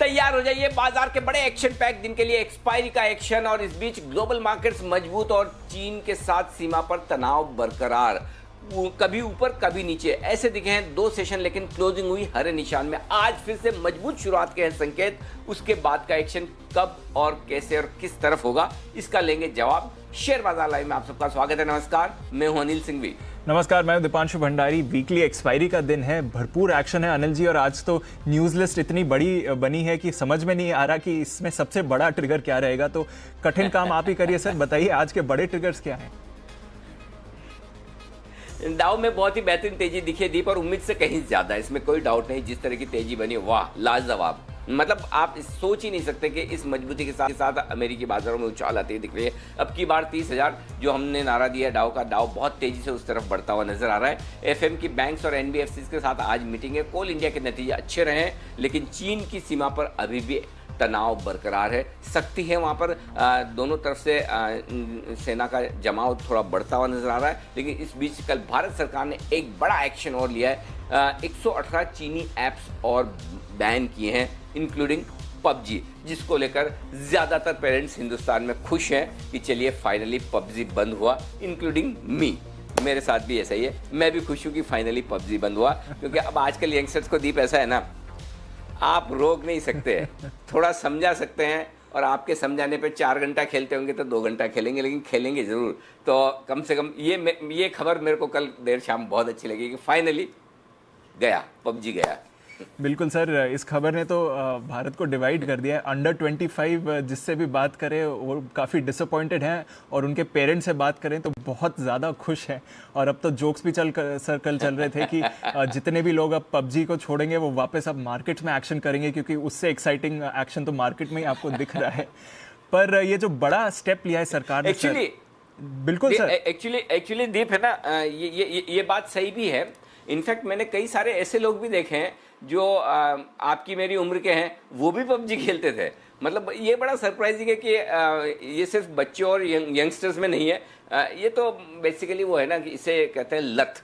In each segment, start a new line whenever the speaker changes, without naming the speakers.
तैयार हो जाइए बाजार के बड़े एक्शन पैक दिन के लिए, एक्सपायरी का एक्शन। और इस बीच ग्लोबल मार्केट्स मजबूत और चीन के साथ सीमा पर तनाव बरकरार, कभी ऊपर कभी नीचे ऐसे दिखे हैं दो सेशन, लेकिन क्लोजिंग हुई हरे निशान में। आज फिर से मजबूत शुरुआत के हैं संकेत, उसके बाद का एक्शन कब और कैसे और किस तरफ होगा, इसका लेंगे जवाब। शेयर बाजार लाइव में आप सबका स्वागत है। नमस्कार, मैं हूं अनिल सिंघवी।
नमस्कार, मैं दीपांशु भंडारी। वीकली एक्सपायरी का दिन है, भरपूर एक्शन है अनिल जी। और आज तो न्यूज़ लिस्ट इतनी बड़ी बनी है कि समझ में नहीं आ रहा कि इसमें सबसे बड़ा ट्रिगर क्या रहेगा। तो कठिन काम आप ही करिए सर, बताइए आज के बड़े ट्रिगर्स क्या हैं।
डाउ में बहुत ही बेहतरीन तेजी दिखी है दीप, और उम्मीद से कहीं ज्यादा, इसमें कोई डाउट नहीं। जिस तरह की तेजी बनी, वाह लाजवाब। मतलब आप सोच ही नहीं सकते कि इस मजबूती के साथ अमेरिकी बाजारों में उछाल आती दिख रही है। अब की बार 30,000 जो हमने नारा दिया डाउ का, डाउ बहुत तेजी से उस तरफ बढ़ता हुआ नजर आ रहा है। एफएम की बैंक्स और एनबीएफसी के साथ आज मीटिंग है। कोल इंडिया के नतीजे अच्छे रहे हैं, लेकिन चीन की सीमा पर अभी भी तनाव बरकरार है, सख्ती है वहाँ पर। दोनों तरफ से सेना का जमाव थोड़ा बढ़ता हुआ नजर आ रहा है। लेकिन इस बीच कल भारत सरकार ने एक बड़ा एक्शन और लिया है। 118 चीनी ऐप्स और बैन किए हैं, इंक्लूडिंग पबजी, जिसको लेकर ज़्यादातर पेरेंट्स हिंदुस्तान में खुश हैं कि चलिए फाइनली पबजी बंद हुआ, इंक्लूडिंग मी। मेरे साथ भी ऐसा ही है, मैं भी खुश हूँ कि फाइनली पबजी बंद हुआ, क्योंकि अब आजकल यंगस्टर्स को दीप ऐसा है ना, आप रोक नहीं सकते, थोड़ा समझा सकते हैं। और आपके समझाने पे 4 घंटा खेलते होंगे तो 2 घंटा खेलेंगे, लेकिन खेलेंगे ज़रूर। तो कम से कम ये खबर मेरे को कल देर शाम बहुत अच्छी लगी कि फाइनली गया, पबजी गया।
बिल्कुल सर, इस खबर ने तो भारत को डिवाइड कर दिया है। अंडर 25 जिससे भी बात करें वो काफ़ी डिसअपॉइंटेड हैं, और उनके पेरेंट्स से बात करें तो बहुत ज़्यादा खुश हैं। और अब तो जोक्स भी कल चल रहे थे कि जितने भी लोग अब पबजी को छोड़ेंगे वो वापस अब मार्केट में एक्शन करेंगे, क्योंकि उससे एक्साइटिंग एक्शन तो मार्केट में ही आपको दिख रहा है। पर ये जो बड़ा स्टेप लिया है सरकार ने,
एक्चुअली
बिल्कुल सर,
एक्चुअली दीप है ना, ये बात सही भी है। इनफैक्ट मैंने कई सारे ऐसे लोग भी देखे हैं जो आपकी मेरी उम्र के हैं, वो भी पबजी खेलते थे। मतलब ये बड़ा सरप्राइजिंग है कि ये सिर्फ बच्चों और यंगस्टर्स में नहीं है। ये तो बेसिकली वो है ना कि इसे कहते हैं लत।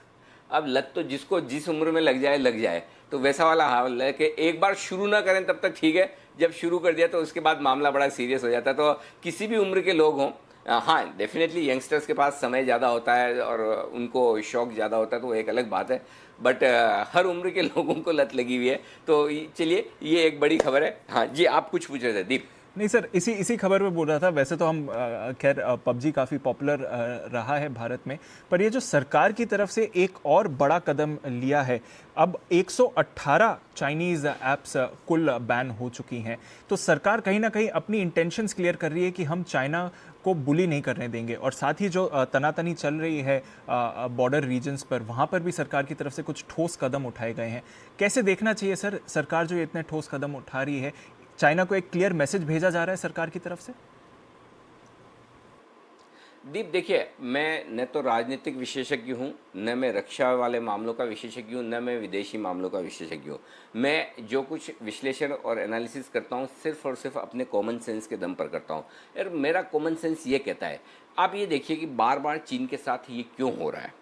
अब लत तो जिसको जिस उम्र में लग जाए, तो वैसा वाला हाल है कि एक बार शुरू ना करें तब तक ठीक है, जब शुरू कर दिया तो उसके बाद मामला बड़ा सीरियस हो जाता है। तो किसी भी उम्र के लोग हों, हाँ डेफिनेटली यंगस्टर्स के पास समय ज़्यादा होता है और उनको शौक ज़्यादा होता है, तो वो एक अलग बात है। बट हर उम्र के लोगों को लत लगी हुई है। तो चलिए, ये एक बड़ी खबर है। हाँ जी, आप कुछ पूछ रहे थे दीप।
नहीं सर, इसी खबर में बोल रहा था। वैसे तो हम खैर पबजी काफ़ी पॉपुलर रहा है भारत में, पर ये जो सरकार की तरफ से एक और बड़ा कदम लिया है, अब 118 चाइनीज़ ऐप्स कुल बैन हो चुकी हैं। तो सरकार कहीं ना कहीं अपनी इंटेंशंस क्लियर कर रही है कि हम चाइना को बुली नहीं करने देंगे। और साथ ही जो तनातनी चल रही है बॉर्डर रीजन्स पर, वहाँ पर भी सरकार की तरफ से कुछ ठोस कदम उठाए गए हैं। कैसे देखना चाहिए सर, सरकार जो इतने ठोस कदम उठा रही है, चाइना को एक क्लियर मैसेज भेजा जा रहा है सरकार की तरफ से?
दीप देखिए, मैं न तो राजनीतिक विशेषज्ञ हूँ, न मैं रक्षा वाले मामलों का विशेषज्ञ हूँ, न मैं विदेशी मामलों का विशेषज्ञ हूँ। मैं जो कुछ विश्लेषण और एनालिसिस करता हूँ सिर्फ और सिर्फ अपने कॉमन सेंस के दम पर करता हूँ। और मेरा कॉमन सेंस ये कहता है, आप ये देखिए कि बार बार चीन के साथ ये क्यों हो रहा है।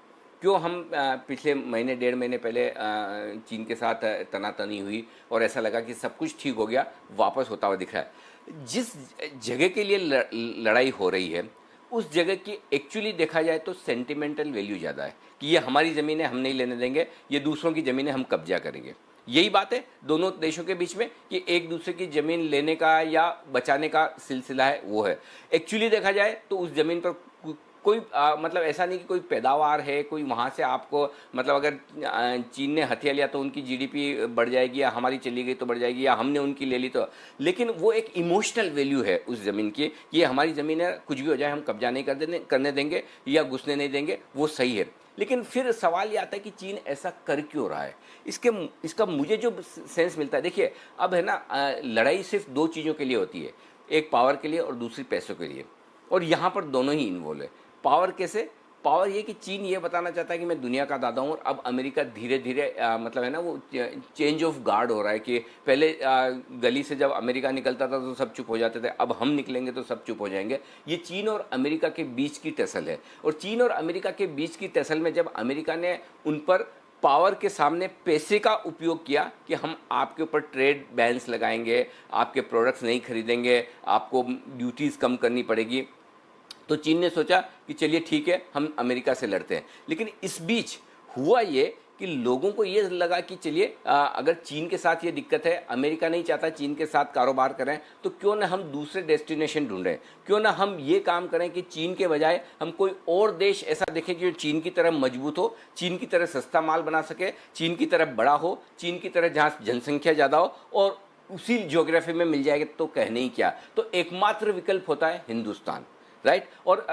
क्यों हम पिछले महीने 1.5 महीने पहले चीन के साथ तनातनी हुई और ऐसा लगा कि सब कुछ ठीक हो गया, वापस होता हुआ दिख रहा है। जिस जगह के लिए लड़ाई हो रही है, उस जगह की एक्चुअली देखा जाए तो सेंटिमेंटल वैल्यू ज़्यादा है कि ये हमारी ज़मीनें हम नहीं लेने देंगे, ये दूसरों की ज़मीनें हम कब्जा करेंगे। यही बात है दोनों देशों के बीच में कि एक दूसरे की ज़मीन लेने का या बचाने का सिलसिला है, वो है। एक्चुअली देखा जाए तो उस ज़मीन पर कोई मतलब ऐसा नहीं कि कोई पैदावार है, कोई वहाँ से आपको मतलब अगर चीन ने हथिया लिया तो उनकी जीडीपी बढ़ जाएगी, या हमारी चली गई तो बढ़ जाएगी, या हमने उनकी ले ली तो। लेकिन वो एक इमोशनल वैल्यू है उस ज़मीन की, ये हमारी ज़मीन है, कुछ भी हो जाए हम कब्जा नहीं करने देंगे या घुसने नहीं देंगे, वो सही है। लेकिन फिर सवाल ये आता है कि चीन ऐसा कर क्यों रहा है। इसका मुझे जो सेंस मिलता है, देखिए अब है ना, लड़ाई सिर्फ 2 चीज़ों के लिए होती है, एक पावर के लिए और दूसरी पैसों के लिए, और यहाँ पर दोनों ही इन्वॉल्व है। पावर कैसे? पावर ये कि चीन ये बताना चाहता है कि मैं दुनिया का दादा हूँ, और अब अमेरिका धीरे धीरे मतलब है ना, वो चेंज ऑफ गार्ड हो रहा है कि पहले गली से जब अमेरिका निकलता था तो सब चुप हो जाते थे, अब हम निकलेंगे तो सब चुप हो जाएंगे। ये चीन और अमेरिका के बीच की टसल है, और चीन और अमेरिका के बीच की टसल में जब अमेरिका ने उन पर पावर के सामने पैसे का उपयोग किया कि हम आपके ऊपर ट्रेड बैन्स लगाएंगे, आपके प्रोडक्ट्स नहीं खरीदेंगे, आपको ड्यूटीज़ कम करनी पड़ेगी। तो चीन ने सोचा कि चलिए ठीक है, हम अमेरिका से लड़ते हैं। लेकिन इस बीच हुआ ये कि लोगों को ये लगा कि चलिए अगर चीन के साथ ये दिक्कत है, अमेरिका नहीं चाहता चीन के साथ कारोबार करें, तो क्यों ना हम दूसरे डेस्टिनेशन ढूंढें, क्यों ना हम ये काम करें कि चीन के बजाय हम कोई और देश ऐसा देखें कि जो चीन की तरह मजबूत हो, चीन की तरह सस्ता माल बना सके, चीन की तरह बड़ा हो, चीन की तरह जहाँ जनसंख्या ज़्यादा हो और उसी ज्योग्राफी में मिल जाएगा। तो कहने ही क्या, तो एकमात्र विकल्प होता है हिंदुस्तान, राइट। और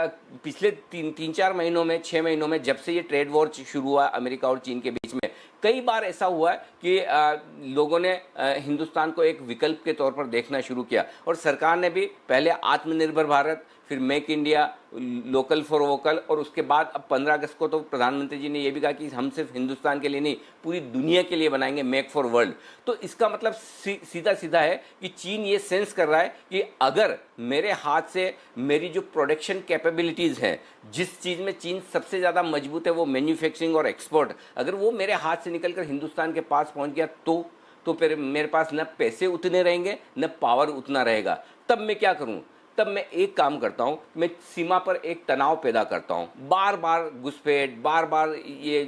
पिछले तीन चार महीनों में, 6 महीनों में, जब से ये ट्रेड वॉर शुरू हुआ अमेरिका और चीन के बीच में, कई बार ऐसा हुआ है कि लोगों ने हिंदुस्तान को एक विकल्प के तौर पर देखना शुरू किया। और सरकार ने भी पहले आत्मनिर्भर भारत, फिर make India, local for vocal, और उसके बाद अब 15 अगस्त को तो प्रधानमंत्री जी ने यह भी कहा कि हम सिर्फ हिंदुस्तान के लिए नहीं, पूरी दुनिया के लिए बनाएंगे मेक फॉर वर्ल्ड। तो इसका मतलब सीधा सीधा है कि चीन ये सेंस कर रहा है कि अगर मेरे हाथ से मेरी जो प्रोडक्शन कैपेबिलिटीज़ हैं, जिस चीज़ में चीन सबसे ज़्यादा मजबूत है वो मैन्युफैक्चरिंग और एक्सपोर्ट, अगर वो मेरे हाथ से निकलकर हिंदुस्तान के पास पहुंच गया तो फिर मेरे पास न पैसे उतने रहेंगे, न पावर उतना रहेगा। तब मैं क्या करूं? तब मैं एक काम करता हूं, मैं सीमा पर एक तनाव पैदा करता हूं, बार बार घुसपैठ, बार बार ये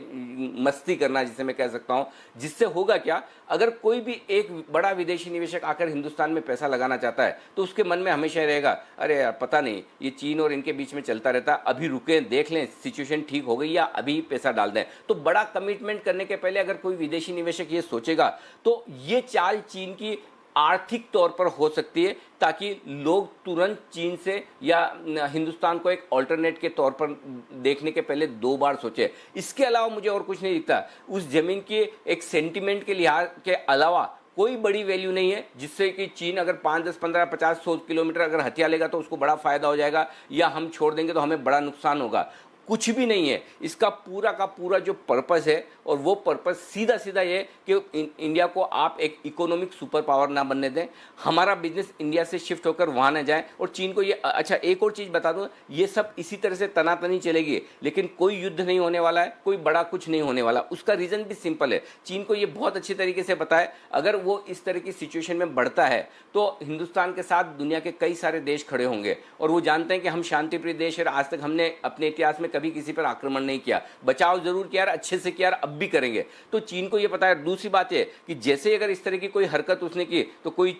मस्ती करना जिसे मैं कह सकता हूं। जिससे होगा क्या, अगर कोई भी एक बड़ा विदेशी निवेशक आकर हिंदुस्तान में पैसा लगाना चाहता है तो उसके मन में हमेशा रहेगा, अरे यार पता नहीं ये चीन और इनके बीच में चलता रहता, अभी रुकें, देख लें सिचुएशन ठीक हो गई या अभी पैसा डाल दें। तो बड़ा कमिटमेंट करने के पहले अगर कोई विदेशी निवेशक ये सोचेगा तो ये चाल चीन की आर्थिक तौर पर हो सकती है, ताकि लोग तुरंत चीन से या हिंदुस्तान को एक ऑल्टरनेट के तौर पर देखने के पहले 2 बार सोचे। इसके अलावा मुझे और कुछ नहीं दिखता। उस जमीन के एक सेंटिमेंट के लिहाज के अलावा कोई बड़ी वैल्यू नहीं है जिससे कि चीन अगर 5, 10, 15, 50, 100 किलोमीटर अगर हथिया लेगा तो उसको बड़ा फायदा हो जाएगा, या हम छोड़ देंगे तो हमें बड़ा नुकसान होगा। कुछ भी नहीं है। इसका पूरा का पूरा जो पर्पस है, और वो पर्पस सीधा सीधा ये कि इंडिया को आप एक इकोनॉमिक सुपर पावर ना बनने दें, हमारा बिजनेस इंडिया से शिफ्ट होकर वहाँ ना जाए। और चीन को ये, अच्छा एक और चीज़ बता दूँ, ये सब इसी तरह से तनातनी चलेगी, लेकिन कोई युद्ध नहीं होने वाला है, कोई बड़ा कुछ नहीं होने वाला। उसका रीज़न भी सिंपल है, चीन को ये बहुत अच्छी तरीके से पता है अगर वो इस तरह की सिचुएशन में बढ़ता है तो हिंदुस्तान के साथ दुनिया के कई सारे देश खड़े होंगे। और वो जानते हैं कि हम शांतिप्रिय देश है, आज तक हमने अपने इतिहास में कभी किसी पर आक्रमण नहीं किया, बचाव जरूर किया, अच्छे से किया, अब भी करेंगे। तो चीन को ये पता है। दूसरी बात है कि जैसे अगर इस तरह की कोई हरकत उसने की तो कोई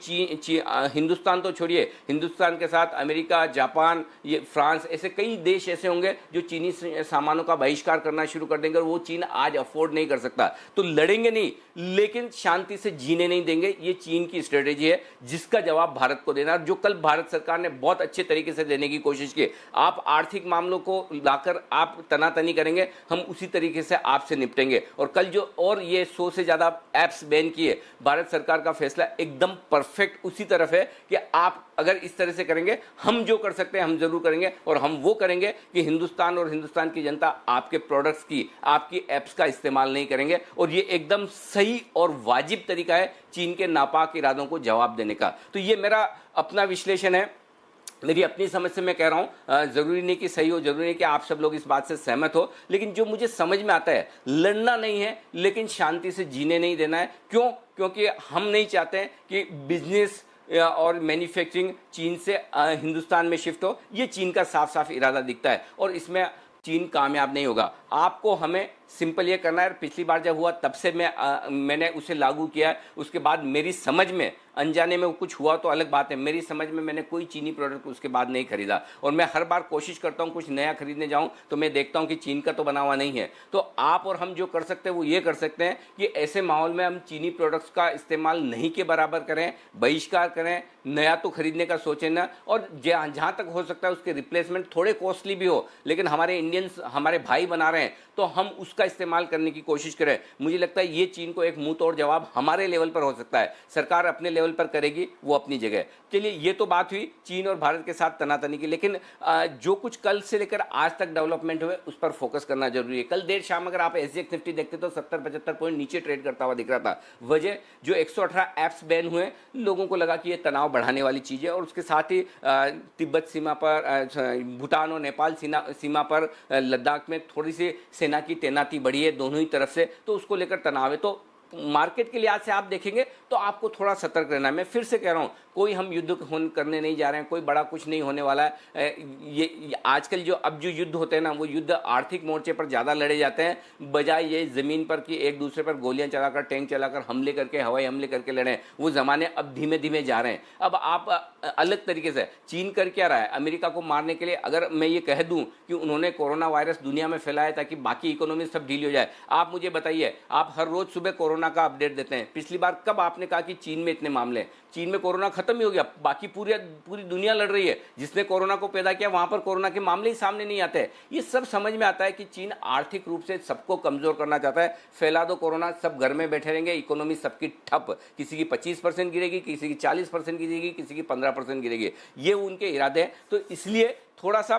हिंदुस्तान तो छोड़िए, हिंदुस्तान के साथ अमेरिका, जापान, ये फ्रांस, ऐसे कई देश ऐसे होंगे जो चीनी सामानों का बहिष्कार करना शुरू कर देंगे। और वो चीन आज अफोर्ड नहीं कर सकता। तो लड़ेंगे नहीं, लेकिन शांति से जीने नहीं देंगे। ये चीन की स्ट्रेटेजी है जिसका जवाब भारत को देना, जो कल भारत सरकार ने बहुत अच्छे तरीके से देने की कोशिश की। आप आर्थिक मामलों को लाकर आप तनातनी करेंगे, हम उसी तरीके से आपसे निपटेंगे। और कल जो और ये 100 से ज़्यादा ऐप्स बैन किए, भारत सरकार का फैसला एकदम परफेक्ट उसी तरफ है कि आप अगर इस तरह से करेंगे, हम जो कर सकते हैं हम जरूर करेंगे। और हम वो करेंगे कि हिंदुस्तान और हिंदुस्तान की जनता आपके प्रोडक्ट्स की, आपकी ऐप्स का इस्तेमाल नहीं करेंगे। और ये एकदम सही और वाजिब तरीका है चीन के नापाक इरादों को जवाब देने का। तो ये मेरा अपना विश्लेषण है, मेरी अपनी समझ से मैं कह रहा हूँ। ज़रूरी नहीं कि सही हो, ज़रूरी नहीं कि आप सब लोग इस बात से सहमत हो, लेकिन जो मुझे समझ में आता है, लड़ना नहीं है लेकिन शांति से जीने नहीं देना है। क्यों? क्योंकि हम नहीं चाहते हैं कि बिजनेस और मैन्युफैक्चरिंग चीन से हिंदुस्तान में शिफ्ट हो। ये चीन का साफ साफ इरादा दिखता है और इसमें चीन कामयाब नहीं होगा। आपको हमें सिंपल ये करना है, पिछली बार जब हुआ तब से मैंने उसे लागू किया है। उसके बाद मेरी समझ में, अनजाने में कुछ हुआ तो अलग बात है, मेरी समझ में मैंने कोई चीनी प्रोडक्ट उसके बाद नहीं खरीदा। और मैं हर बार कोशिश करता हूँ कुछ नया खरीदने जाऊँ तो मैं देखता हूँ कि चीन का तो बना हुआ नहीं है। तो आप और हम जो कर सकते हैं वो ये कर सकते हैं कि ऐसे माहौल में हम चीनी प्रोडक्ट्स का इस्तेमाल नहीं के बराबर करें, बहिष्कार करें, नया तो खरीदने का सोचें ना। और जहाँ तक हो सकता है उसके रिप्लेसमेंट थोड़े कॉस्टली भी हो, लेकिन हमारे इंडियंस, हमारे भाई बना रहे हैं तो हम उसका इस्तेमाल करने की कोशिश करें। मुझे लगता है ये चीन को एक मुंह तोड़ जवाब हमारे लेवल पर हो सकता है। सरकार अपने लेवल पर करेगी, वो अपनी जगह। चलिए, ये तो बात हुई चीन और भारत के साथ तनातनी की, लेकिन जो कुछ कल से लेकर आज तक डेवलपमेंट हुए उस पर फोकस करना जरूरी है। कल देर शाम अगर आप SGX निफ्टी देखते तो 70-75 पॉइंट नीचे ट्रेड करता हुआ दिख रहा था। वजह जो 118 ऐप्स बैन हुए, लोगों को लगा कि ये तनाव बढ़ाने वाली चीज़ है। और उसके साथ ही तिब्बत सीमा पर, भूटान और नेपाल सीमा पर, लद्दाख में थोड़ी सी सेना की तैनाती तैनाती बढ़ी है दोनों ही तरफ से, तो उसको लेकर तनाव है। तो मार्केट के लिहाज से आप देखेंगे तो आपको थोड़ा सतर्क रहना है। मैं फिर से कह रहा हूं, कोई हम युद्ध करने नहीं जा रहे हैं, कोई बड़ा कुछ नहीं होने वाला है। ये आजकल जो युद्ध होते हैं ना, वो युद्ध आर्थिक मोर्चे पर ज़्यादा लड़े जाते हैं, बजाय ये ज़मीन पर कि एक दूसरे पर गोलियां चलाकर, टैंक चलाकर, हमले करके, हवाई हमले करके लड़ें। वो ज़माने अब धीमे धीमे जा रहे हैं। अब आप अलग तरीके से, चीन कर क्या रहा है अमेरिका को मारने के लिए? अगर मैं ये कह दूं कि उन्होंने कोरोना वायरस दुनिया में फैलाया ताकि बाकी इकोनॉमी सब ढीली हो जाए, आप मुझे बताइए, आप हर रोज सुबह कोरोना का अपडेट देते हैं। पिछली बार कब आपने कहा कि चीन में इतने मामले हैं? चीन में कोरोना खत्म ही हो गया, बाकी पूरी दुनिया लड़ रही है। जिसने कोरोना को पैदा किया वहां पर कोरोना के मामले ही सामने नहीं आते हैं। ये सब समझ में आता है कि चीन आर्थिक रूप से सबको कमजोर करना चाहता है। फैला दो कोरोना, सब घर में बैठे रहेंगे, इकोनॉमी सबकी ठप, किसी की 25% गिरेगी, किसी की 40% गिरेगी, किसी की 15% गिरेगी। ये उनके इरादे हैं। तो इसलिए थोड़ा सा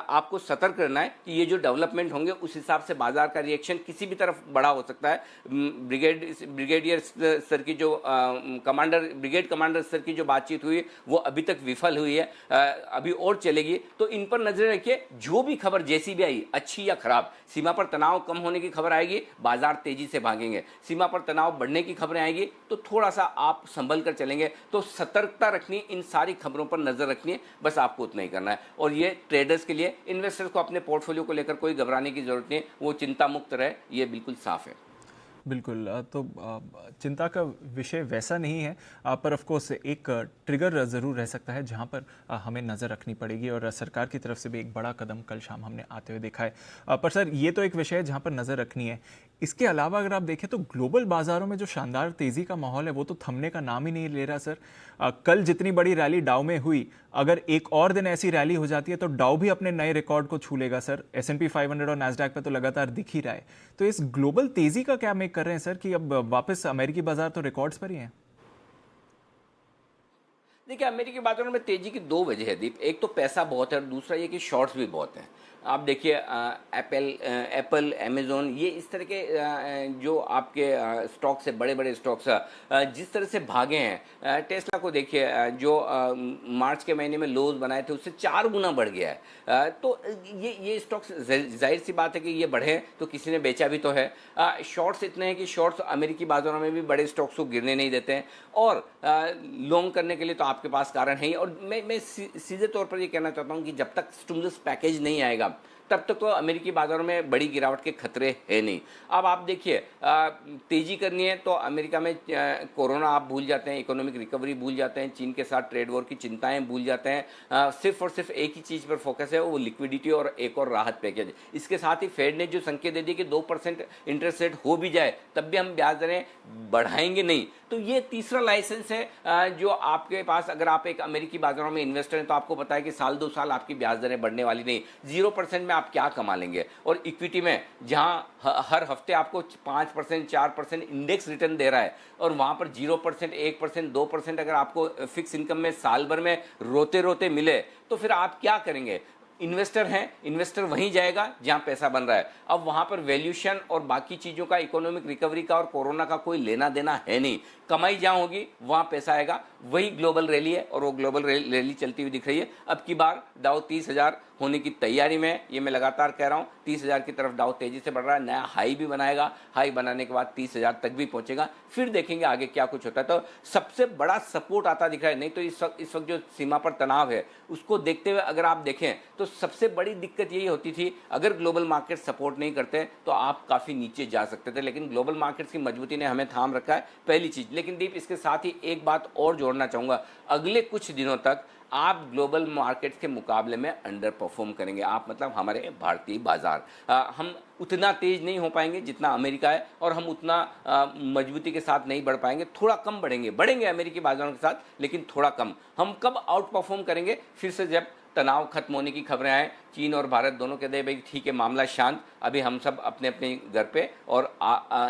आपको सतर्क रहना है कि ये जो डेवलपमेंट होंगे उस हिसाब से बाजार का रिएक्शन किसी भी तरफ बड़ा हो सकता है। ब्रिगेडियर स्तर की जो ब्रिगेड कमांडर स्तर की जो बातचीत हुई वो अभी तक विफल हुई है, अभी और चलेगी। तो इन पर नजर रखिए, जो भी खबर जैसी भी आई, अच्छी या खराब, सीमा पर तनाव कम होने की खबर आएगी, बाजार तेजी से भागेंगे। सीमा पर तनाव बढ़ने की खबरें आएगी तो थोड़ा सा आप संभल कर चलेंगे। तो सतर्कता रखनी, इन सारी खबरों पर नजर रखनी है, बस आपको उतना ही करना है। और ये ट्रेडर्स के लिए, इन्वेस्टर्स को अपने पोर्टफोलियो को लेकर कोई घबराने की जरूरत नहीं है, वो चिंता मुक्त रहे, ये बिल्कुल साफ है।
बिल्कुल। तो चिंता का विषय वैसा नहीं है, पर ऑफ कोर्स एक ट्रिगर ज़रूर रह सकता है जहां पर हमें नज़र रखनी पड़ेगी, और सरकार की तरफ से भी एक बड़ा कदम कल शाम हमने आते हुए देखा है। पर सर, ये तो एक विषय है जहां पर नज़र रखनी है। इसके अलावा अगर आप देखें तो ग्लोबल बाजारों में जो शानदार तेज़ी का माहौल है वो तो थमने का नाम ही नहीं ले रहा सर। कल जितनी बड़ी रैली डाउ में हुई, अगर एक और दिन ऐसी रैली हो जाती है तो डाउ भी अपने नए रिकॉर्ड को छू लेगा सर। S&P 500 और नैस्डैक पे तो लगातार दिख ही रहा है। तो इस ग्लोबल तेजी का क्या मेक कर रहे हैं सर कि अब वापस अमेरिकी बाजार तो रिकॉर्ड्स पर ही हैं?
देखिए, अमेरिकी बाजारों में तेजी की दो वजह है दीप। एक तो पैसा बहुत है और दूसरा ये कि शॉर्ट्स भी बहुत हैं। आप देखिए, एप्पल, अमेजोन, ये इस तरह के जो आपके स्टॉक्स है, बड़े बड़े स्टॉक्स जिस तरह से भागे हैं। टेस्ला को देखिए, जो मार्च के महीने में लोज बनाए थे उससे 4 गुना बढ़ गया है। तो ये स्टॉक्स, जाहिर सी बात है कि ये बढ़े तो किसी ने बेचा भी तो है। शॉर्ट्स इतने हैं कि शॉर्ट्स अमेरिकी बाजारों में भी बड़े स्टॉक्स को गिरने नहीं देते हैं, और लॉन्ग करने के लिए तो आपके पास कारण है ही। और मैं सीधे तौर पर ये कहना चाहता हूँ कि जब तक स्टिमुलस पैकेज नहीं आएगा तब तक तो अमेरिकी बाजारों में बड़ी गिरावट के खतरे है नहीं। अब आप देखिए, तेजी करनी है तो अमेरिका में कोरोना आप भूल जाते हैं, इकोनॉमिक रिकवरी भूल जाते हैं, चीन के साथ ट्रेड वॉर की चिंताएं भूल जाते हैं। सिर्फ और सिर्फ एक ही चीज़ पर फोकस है, वो लिक्विडिटी और एक और राहत पैकेज। इसके साथ ही फेड ने जो संकेत दे दिए कि 2% इंटरेस्ट रेट हो भी जाए तब भी हम ब्याज दरें बढ़ाएंगे नहीं। तो ये तीसरा लाइसेंस है जो आपके पास, अगर आप एक अमेरिकी बाजारों में इन्वेस्टर हैं तो आपको पता है कि साल 2 साल आपकी ब्याज दरें बढ़ने वाली नहीं। 0% में आप क्या कमा लेंगे? और इक्विटी में जहां हर हफ्ते आपको 5%, 4% इंडेक्स रिटर्न दे रहा है, और वहां पर 0%, 1%, 2% अगर आपको फिक्स इनकम में साल भर में रोते रोते मिले तो फिर आप क्या करेंगे? इन्वेस्टर हैं, इन्वेस्टर वहीं जाएगा जहां पैसा बन रहा है। अब वहां पर वैल्यूएशन और बाकी चीज़ों का, इकोनॉमिक रिकवरी का और कोरोना का कोई लेना देना है नहीं। कमाई जहां होगी वहां पैसा आएगा। वही ग्लोबल रैली है और वो ग्लोबल रैली चलती हुई दिख रही है। अब की बार डाउ 30,000 होने की तैयारी में है, ये मैं लगातार कह रहा हूँ। 30,000 की तरफ डाउ तेजी से बढ़ रहा है, नया हाई भी बनाएगा, हाई बनाने के बाद 30,000 तक भी पहुंचेगा। फिर देखेंगे आगे क्या कुछ होता है। तो सबसे बड़ा सपोर्ट आता दिख रहा है। नहीं तो इस वक्त जो सीमा पर तनाव है उसको देखते हुए अगर आप देखें तो सबसे बड़ी दिक्कत यही होती थी, अगर ग्लोबल मार्केट सपोर्ट नहीं करते तो आप काफ़ी नीचे जा सकते थे, लेकिन ग्लोबल मार्केट्स की मजबूती ने हमें थाम रखा है, पहली चीज़। लेकिन दीप, इसके साथ ही एक बात और जोड़ना चाहूँगा, अगले कुछ दिनों तक आप ग्लोबल मार्केट्स के मुकाबले में अंडर परफॉर्म करेंगे। आप मतलब हमारे भारतीय बाजार, हम उतना तेज नहीं हो पाएंगे जितना अमेरिका है, और हम उतना मजबूती के साथ नहीं बढ़ पाएंगे। थोड़ा कम बढ़ेंगे अमेरिकी बाजारों के साथ, लेकिन थोड़ा कम। हम कब आउट परफॉर्म करेंगे? फिर से जब तनाव खत्म होने की खबरें आए, चीन और भारत दोनों के दे भाई ठीक है, मामला शांत, अभी हम सब अपने अपने घर पे, और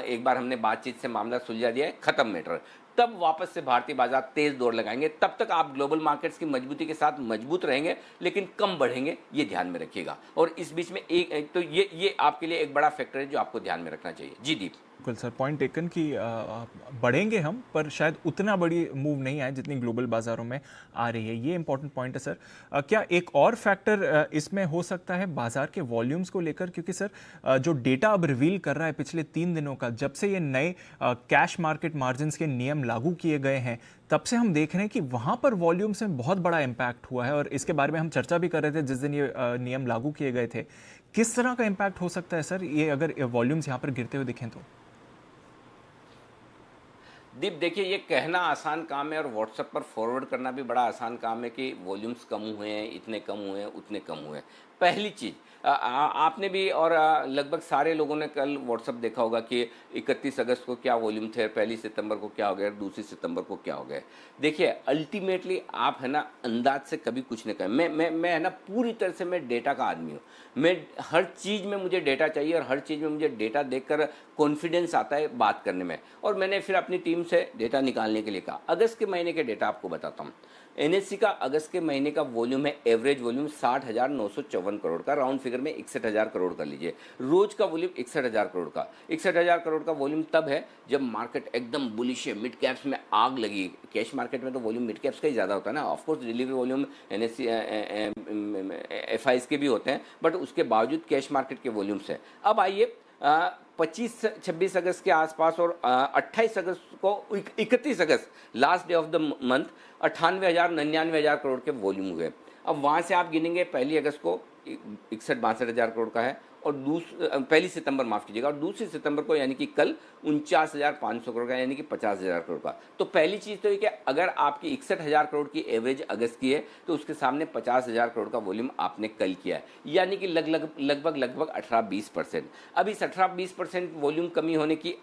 एक बार हमने बातचीत से मामला सुलझा दिया है, खत्म मैटर, तब वापस से भारतीय बाजार तेज दौड़ लगाएंगे। तब तक आप ग्लोबल मार्केट्स की मजबूती के साथ मजबूत रहेंगे, लेकिन कम बढ़ेंगे, ये ध्यान में रखिएगा। और इस बीच में एक तो ये आपके लिए एक बड़ा फैक्टर है जो आपको ध्यान में रखना चाहिए। जी दीप।
बिल्कुल सर, पॉइंट टेकन कि बढ़ेंगे हम, पर शायद उतना बड़ी मूव नहीं आए जितनी ग्लोबल बाजारों में आ रही है। ये इंपॉर्टेंट पॉइंट है सर। क्या एक और फैक्टर इसमें हो सकता है बाजार के वॉल्यूम्स को लेकर, क्योंकि सर जो डेटा अब रिवील कर रहा है पिछले 3 दिनों का, जब से ये नए कैश मार्केट मार्जिन्स के नियम लागू किए गए हैं, तब से हम देख रहे हैं कि वहां पर वॉल्यूम्स में बहुत बड़ा इंपैक्ट हुआ है। और इसके बारे में हम चर्चा भी कर रहे थे जिस दिन ये नियम लागू किए गए थे। किस तरह का इंपैक्ट हो सकता है सर ये अगर वॉल्यूम्स यहाँ पर गिरते हुए दिखें तो?
दीप देखिए, ये कहना आसान काम है और व्हाट्सएप पर फॉरवर्ड करना भी बड़ा आसान काम है कि वॉल्यूम्स कम हुए हैं, इतने कम हुए हैं, उतने कम हुए हैं। पहली चीज़, आपने भी और लगभग सारे लोगों ने कल व्हाट्सएप देखा होगा कि 31 अगस्त को क्या वॉल्यूम थे, 1 सितंबर को क्या हो गया, 2 सितंबर को क्या हो गया। देखिए अल्टीमेटली आप है ना अंदाज से कभी कुछ नहीं करें। मैं है ना पूरी तरह से मैं डेटा का आदमी हूँ। मैं हर चीज़ में मुझे डेटा चाहिए और हर चीज़ में मुझे डेटा देखकर कॉन्फिडेंस आता है बात करने में। और मैंने फिर अपनी टीम से डेटा निकालने के लिए कहा। अगस्त के महीने के डेटा आपको बताता हूँ। एनएससी का अगस्त के महीने का वॉल्यूम है, एवरेज वॉल्यूम 60,954 करोड़ का, राउंड फिगर में 61,000 करोड़ कर लीजिए। रोज का वॉल्यूम 61,000 करोड़ का। 61,000 करोड़ का वॉल्यूम तब है जब मार्केट एकदम बुलिश है, मिड कैप्स में आग लगी। कैश मार्केट में तो वॉल्यूम मिड कैप्स का ही ज़्यादा होता है ना। Of course delivery volume NSC FIIs के भी होते हैं, बट उसके बावजूद कैश मार्केट के वॉल्यूम्स हैं। अब आइए 25-26 अगस्त के आसपास और 28 अगस्त को 31 अगस्त last day of the month 98,000-99,000 crore के वॉल्यूम हुए। अब वहाँ से आप गिनेंगे 1 अगस्त को 61-62,000 करोड़ का है और 1 सितंबर माफ़ कीजिएगा, और 2 सितंबर को यानी कि कल 49,500 करोड़ का, यानी कि 50,000 करोड़ का। तो पहली चीज़ तो ये कि अगर आपकी 61,000 करोड़ की एवरेज अगस्त की है तो उसके सामने 50,000 करोड़ का वॉल्यूम आपने कल किया है, यानी कि लगभग 18-20%। अब इस 18-20% वॉल्यूम कमी होने की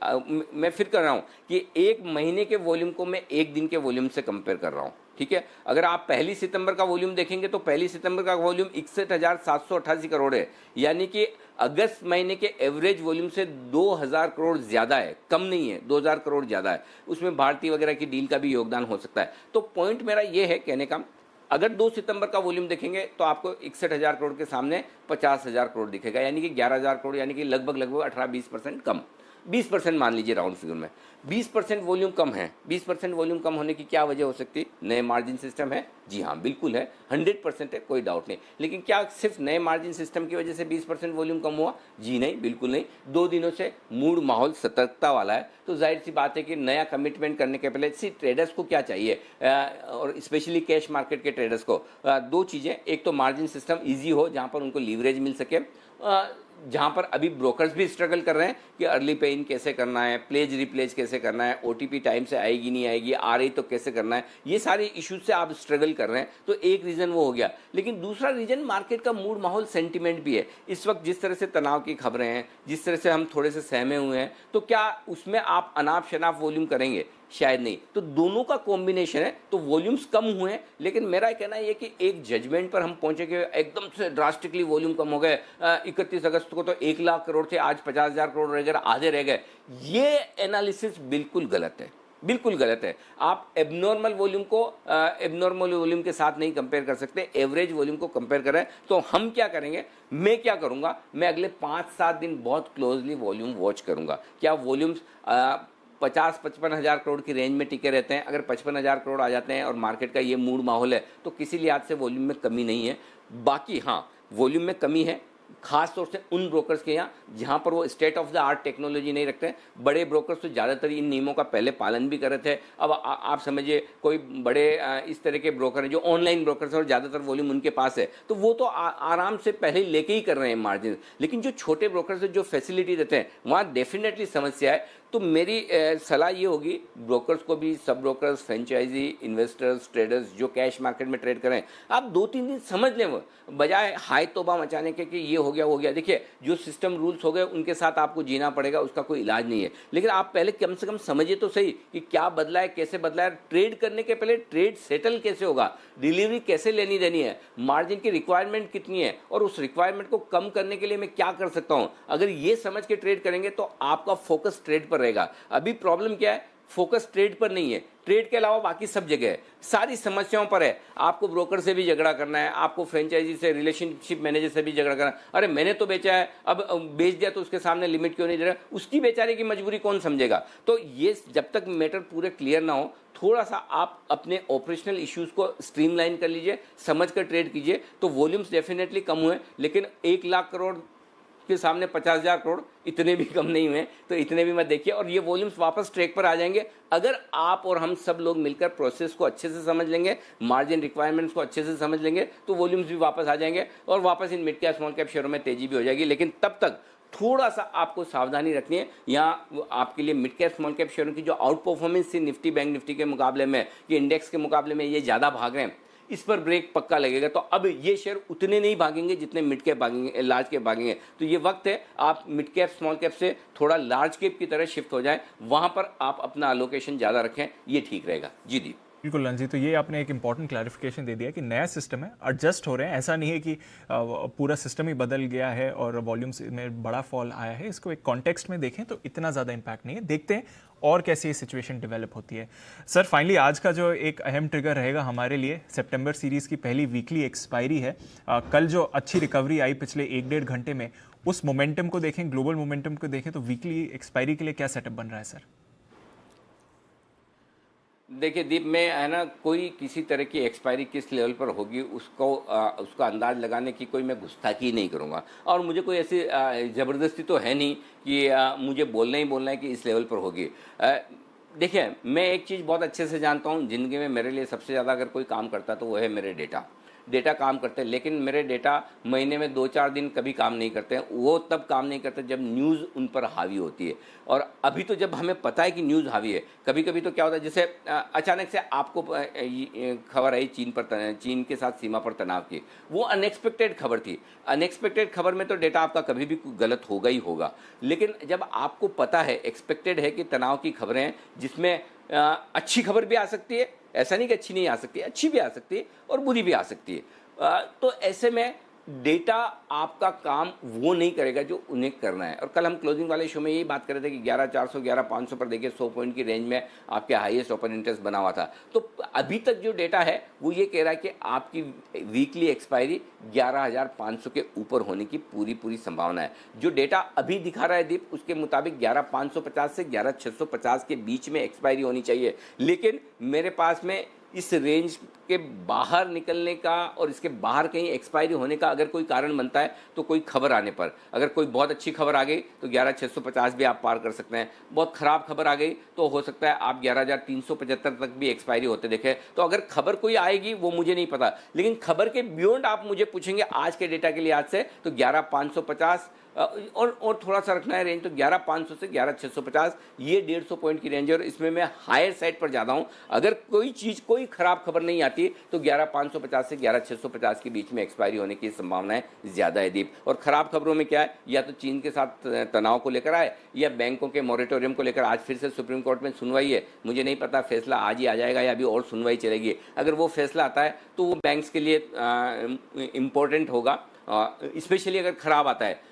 मैं फिर कर रहा हूँ कि एक महीने के वॉल्यूम को मैं एक दिन के वॉल्यूम से कंपेयर कर रहा हूँ। ठीक है, अगर आप 1 सितंबर का वॉल्यूम देखेंगे तो 1 सितंबर का वॉल्यूम 61,788 करोड़ है, यानी कि अगस्त महीने के एवरेज वॉल्यूम से 2,000 करोड़ ज़्यादा है, कम नहीं है, 2,000 करोड़ ज़्यादा है। उसमें भारतीय वगैरह की डील का भी योगदान हो सकता है। तो पॉइंट मेरा ये है कहने का, अगर 2 सितंबर का वॉल्यूम देखेंगे तो आपको 61,000 करोड़ के सामने 50,000 करोड़ दिखेगा, यानी कि 11,000 करोड़, यानी कि लगभग 18-20% कम। 20% मान लीजिए राउंड फिगर में। 20% वॉल्यूम कम है। 20% वॉल्यूम कम होने की क्या वजह हो सकती है? नए मार्जिन सिस्टम है? जी हाँ, बिल्कुल है, 100% है, कोई डाउट नहीं। लेकिन क्या सिर्फ नए मार्जिन सिस्टम की वजह से 20% वॉल्यूम कम हुआ? जी नहीं, बिल्कुल नहीं। 2 दिनों से मूड माहौल सतर्कता वाला है, तो जाहिर सी बात है कि नया कमिटमेंट करने के पहले ट्रेडर्स को क्या चाहिए, और स्पेशली कैश मार्केट के ट्रेडर्स को 2 चीज़ें। एक तो मार्जिन सिस्टम ईजी हो, जहाँ पर उनको लीवरेज मिल सके, जहाँ पर अभी ब्रोकर्स भी स्ट्रगल कर रहे हैं कि अर्ली पे इन कैसे करना है, प्लेज रिप्लेज कैसे करना है, ओटीपी टाइम से आएगी नहीं आएगी, आ रही तो कैसे करना है, ये सारे इश्यूज से आप स्ट्रगल कर रहे हैं। तो एक रीज़न वो हो गया। लेकिन दूसरा रीज़न मार्केट का मूड माहौल सेंटिमेंट भी है। इस वक्त जिस तरह से तनाव की खबरें हैं, जिस तरह से हम थोड़े से सहमे हुए हैं, तो क्या उसमें आप अनाप शनाप वॉल्यूम करेंगे? शायद नहीं। तो दोनों का कॉम्बिनेशन है। तो वॉल्यूम्स कम हुए हैं, लेकिन मेरा कहना है कि एक जजमेंट पर हम पहुंचे कि एकदम से ड्रास्टिकली वॉल्यूम कम हो गए। 31 अगस्त को तो 1 लाख करोड़ थे, आज 50,000 करोड़ रह गए, आधे रह गए। ये एनालिसिस बिल्कुल गलत है, बिल्कुल गलत है। आप एबनॉर्मल वॉल्यूम को एबनॉर्मल वॉल्यूम के साथ नहीं कंपेयर कर सकते, एवरेज वॉल्यूम को कंपेयर करें। तो हम क्या करेंगे, मैं क्या करूंगा, मैं अगले 5-7 दिन बहुत क्लोजली वॉल्यूम वॉच करूंगा। क्या वॉल्यूम्स 50-55 हज़ार करोड़ की रेंज में टिके रहते हैं? अगर 55 हज़ार करोड़ आ जाते हैं और मार्केट का ये मूड माहौल है, तो किसी लिहाज से वॉल्यूम में कमी नहीं है। बाकी हाँ, वॉल्यूम में कमी है खास तौर से उन ब्रोकर्स के यहाँ जहाँ पर वो state of the art technology नहीं रखते हैं। बड़े ब्रोकर्स तो ज़्यादातर इन नियमों का पहले पालन भी कर रहे थे। अब आप समझिए कोई बड़े इस तरह के ब्रोकर हैं जो ऑनलाइन ब्रोकर्स हैं और ज़्यादातर वॉल्यूम उनके पास है, तो वो तो आराम से पहले लेके ही कर रहे हैं मार्जिन। लेकिन जो छोटे ब्रोकर्स जो फैसिलिटी देते हैं, वहाँ डेफिनेटली समस्या है। तो मेरी सलाह ये होगी ब्रोकर्स को भी, सब ब्रोकर्स, फ्रेंचाइजी, इन्वेस्टर्स, ट्रेडर्स जो कैश मार्केट में ट्रेड करें, आप 2-3 दिन समझ लें, वो बजाय हाई तोबा मचाने के कि ये हो गया वो गया। देखिए जो सिस्टम रूल्स हो गए उनके साथ आपको जीना पड़ेगा, उसका कोई इलाज नहीं है। लेकिन आप पहले कम से कम समझिए तो सही कि क्या बदला है, कैसे बदला है। ट्रेड करने के पहले ट्रेड सेटल कैसे होगा, डिलीवरी कैसे लेनी देनी है, मार्जिन की रिक्वायरमेंट कितनी है और उस रिक्वायरमेंट को कम करने के लिए मैं क्या कर सकता हूँ। अगर ये समझ के ट्रेड करेंगे तो आपका फोकस ट्रेड पर रहेगा। अभी प्रॉब्लम क्या है फोकस ट्रेड पर नहीं है, ट्रेड के अलावा बाकी सब जगह है, सारी समस्याओं पर है। आपको ब्रोकर से भी झगड़ा करना है, आपको फ्रेंचाइजी से, रिलेशनशिप मैनेजर से भी झगड़ा करना है। अरे मैंने तो बेचा है, अब बेच दिया तो उसके सामने लिमिट क्यों नहीं दे रहा, उसकी बेचारे की मजबूरी कौन समझेगा। तो ये जब तक मैटर पूरे क्लियर ना हो, थोड़ा सा आप अपने ऑपरेशनल इश्यूज को स्ट्रीमलाइन कर लीजिए, समझ कर ट्रेड कीजिए। तो वॉल्यूम्स डेफिनेटली कम हुए, लेकिन 1 लाख करोड़ के सामने 50,000 करोड़ इतने भी कम नहीं हुए, तो इतने भी मत देखिए। और ये वॉल्यूम्स वापस ट्रैक पर आ जाएंगे अगर आप और हम सब लोग मिलकर प्रोसेस को अच्छे से समझ लेंगे, मार्जिन रिक्वायरमेंट्स को अच्छे से समझ लेंगे, तो वॉल्यूम्स भी वापस आ जाएंगे और वापस in mid cap small cap शेयरों में तेजी भी हो जाएगी। लेकिन तब तक थोड़ा सा आपको सावधानी रखनी है। यहाँ आपके लिए मिड कैप स्मॉल कैप शेयरों की जो आउट परफॉर्मेंस थी निफ्टी बैंक निफ्टी के मुकाबले में, ये इंडेक्स के मुकाबले में ये ज़्यादा भाग रहे हैं, इस पर ब्रेक पक्का लगेगा। तो अब ये शेयर उतने नहीं भागेंगे जितने मिड कैप भागेंगे, लार्ज कैप भागेंगे। तो ये वक्त है आप मिड कैप स्मॉल कैप से थोड़ा लार्ज कैप की तरह शिफ्ट हो जाए, वहां पर आप अपना अलोकेशन ज़्यादा रखें, ये ठीक रहेगा। जी दी
बिल्कुल रणजीत, तो ये आपने एक इंपॉर्टेंट क्लैरिफिकेशन दे दिया कि नया सिस्टम है, एडजस्ट हो रहे हैं। ऐसा नहीं है कि पूरा सिस्टम ही बदल गया है और वॉल्यूम्स में बड़ा फॉल आया है। इसको एक कॉन्टेक्स्ट में देखें तो इतना ज़्यादा इम्पैक्ट नहीं है। देखते हैं और कैसे ये सिचुएशन डेवलप होती है। सर फाइनली आज का जो एक अहम ट्रिगर रहेगा हमारे लिए, सितंबर सीरीज़ की पहली वीकली एक्सपायरी है। कल जो अच्छी रिकवरी आई पिछले 1-1.5 घंटे में, उस मोमेंटम को देखें, ग्लोबल मोमेंटम को देखें, तो वीकली एक्सपायरी के लिए क्या सेटअप बन रहा है सर?
देखिए दीप, में है ना, कोई किसी तरह की एक्सपायरी किस लेवल पर होगी उसका अंदाज लगाने की कोई मैं गुस्ताखी नहीं करूँगा। और मुझे कोई ऐसी ज़बरदस्ती तो है नहीं कि मुझे बोलना ही बोलना है कि इस लेवल पर होगी। देखिए, मैं एक चीज़ बहुत अच्छे से जानता हूँ, ज़िंदगी में मेरे लिए सबसे ज़्यादा अगर कोई काम करता तो वो है मेरे डेटा काम करते हैं। लेकिन मेरे डेटा महीने में 2-4 दिन कभी काम नहीं करते हैं। वो तब काम नहीं करते जब न्यूज़ उन पर हावी होती है। और अभी तो जब हमें पता है कि न्यूज़ हावी है, कभी कभी तो क्या होता है, जैसे अचानक से आपको खबर आई चीन के साथ सीमा पर तनाव की, वो अनएक्सपेक्टेड खबर थी। अनएक्सपेक्टेड खबर में तो डेटा आपका कभी भी गलत होगा ही होगा। लेकिन जब आपको पता है, एक्सपेक्टेड है कि तनाव की खबरें हैं, जिसमें अच्छी खबर भी आ सकती है, ऐसा नहीं कि अच्छी नहीं आ सकती, अच्छी भी आ सकती है और बुरी भी आ सकती है। तो ऐसे में डेटा आपका काम वो नहीं करेगा जो उन्हें करना है। और कल हम क्लोजिंग वाले शो में यही बात कर रहे थे कि 11,400 11,500 पर देखिए 100 पॉइंट की रेंज में आपके हाईएस्ट ओपन इंटरेस्ट बना हुआ था। तो अभी तक जो डेटा है वो ये कह रहा है कि आपकी वीकली एक्सपायरी 11,500 के ऊपर होने की पूरी संभावना है। जो डेटा अभी दिखा रहा है दीप, उसके मुताबिक 11,550 से 11,650 के बीच में एक्सपायरी होनी चाहिए। लेकिन मेरे पास में इस रेंज के बाहर निकलने का और इसके बाहर कहीं एक्सपायरी होने का अगर कोई कारण बनता है तो कोई खबर आने पर, अगर कोई बहुत अच्छी खबर आ गई तो 11,650 भी आप पार कर सकते हैं। बहुत ख़राब खबर आ गई तो हो सकता है आप 11,375 तक भी एक्सपायरी होते देखें। तो अगर खबर कोई आएगी वो मुझे नहीं पता, लेकिन खबर के बियॉन्ड आप मुझे पूछेंगे आज के डेटा के लिहाज से तो 11,550 और थोड़ा सा रखना है रेंज, तो 11,500 से 11,650 ये 150 पॉइंट की रेंज है। और इसमें मैं हायर साइड पर ज़्यादा हूँ। अगर कोई ख़राब खबर नहीं आती तो 11,550 से 11,650 के बीच में एक्सपायरी होने की संभावनाएं ज़्यादा है दीप। और ख़राब खबरों में क्या है, या तो चीन के साथ तनाव को लेकर आए या बैंकों के मॉरेटोरियम को लेकर। आज फिर से सुप्रीम कोर्ट में सुनवाई है, मुझे नहीं पता फैसला आज ही आ जाएगा या अभी और सुनवाई चलेगी। अगर वो फैसला आता है तो वो बैंक्स के लिए इम्पोर्टेंट होगा, स्पेशली अगर ख़राब आता है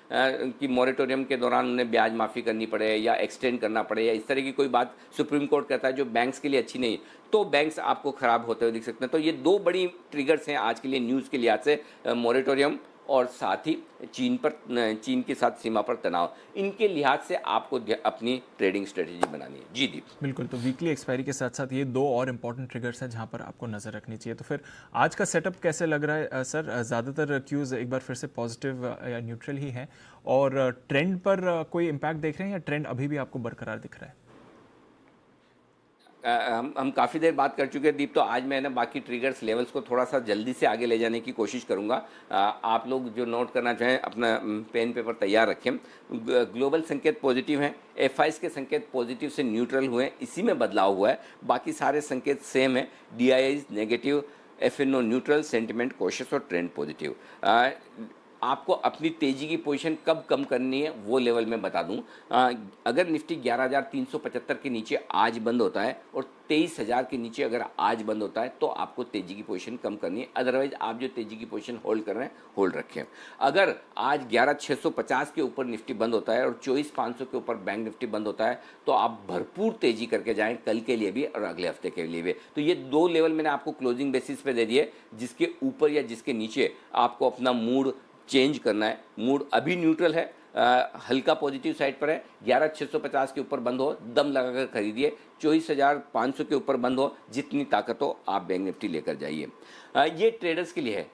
कि मॉरेटोरियम के दौरान उन्हें ब्याज माफ़ी करनी पड़े या एक्सटेंड करना पड़े या इस तरह की कोई बात सुप्रीम कोर्ट कहता है जो बैंक्स के लिए अच्छी नहीं, तो बैंक्स आपको ख़राब होते हुए दिख सकते हैं। तो ये दो बड़ी ट्रिगर्स हैं आज के लिए न्यूज़ के लिहाज से, मॉरेटोरियम और साथ ही चीन के साथ सीमा पर तनाव। इनके लिहाज से आपको अपनी ट्रेडिंग स्ट्रेटेजी बनानी है। जी दीप,
बिल्कुल। तो वीकली एक्सपायरी के साथ साथ ये दो और इंपॉर्टेंट ट्रिगर्स हैं जहां पर आपको नज़र रखनी चाहिए। तो फिर आज का सेटअप कैसे लग रहा है सर? ज़्यादातर क्यूज़ एक बार फिर से पॉजिटिव या न्यूट्रल ही हैं, और ट्रेंड पर कोई इम्पैक्ट देख रहे हैं या ट्रेंड अभी भी आपको बरकरार दिख रहा है?
हम काफ़ी देर बात कर चुके हैं दीप, तो आज मैं ना बाकी ट्रिगर्स लेवल्स को थोड़ा सा जल्दी से आगे ले जाने की कोशिश करूंगा। आप लोग जो नोट करना चाहें अपना पेन पेपर तैयार रखें। ग्लोबल संकेत पॉजिटिव हैं, एफआईज के संकेत पॉजिटिव से न्यूट्रल हुए हैं, इसी में बदलाव हुआ है। बाकी सारे संकेत सेम है, DIIs negative, FNO neutral, sentiment cautious और ट्रेंड पॉजिटिव। आपको अपनी तेज़ी की पोजीशन कब कम करनी है वो लेवल में बता दूं। अगर निफ्टी 11,375 के नीचे आज बंद होता है और 23,000 के नीचे अगर आज बंद होता है तो आपको तेजी की पोजीशन कम करनी है, अदरवाइज आप जो तेजी की पोजीशन होल्ड कर रहे हैं होल्ड रखें। अगर आज 11,650 के ऊपर निफ्टी बंद होता है और 24,500 के ऊपर बैंक निफ्टी बंद होता है तो आप भरपूर तेजी करके जाएं, कल के लिए भी और अगले हफ्ते के लिए भी। तो ये 2 लेवल मैंने आपको क्लोजिंग बेसिस पे दे दिए, जिसके ऊपर या जिसके नीचे आपको अपना मूड चेंज करना है। मूड अभी न्यूट्रल है, हल्का पॉजिटिव साइड पर है। 11,650 के ऊपर बंद हो, दम लगाकर खरीदिए। 24,500 के ऊपर बंद हो, जितनी ताकत हो आप बैंक निफ्टी लेकर जाइए। ये ट्रेडर्स के लिए है।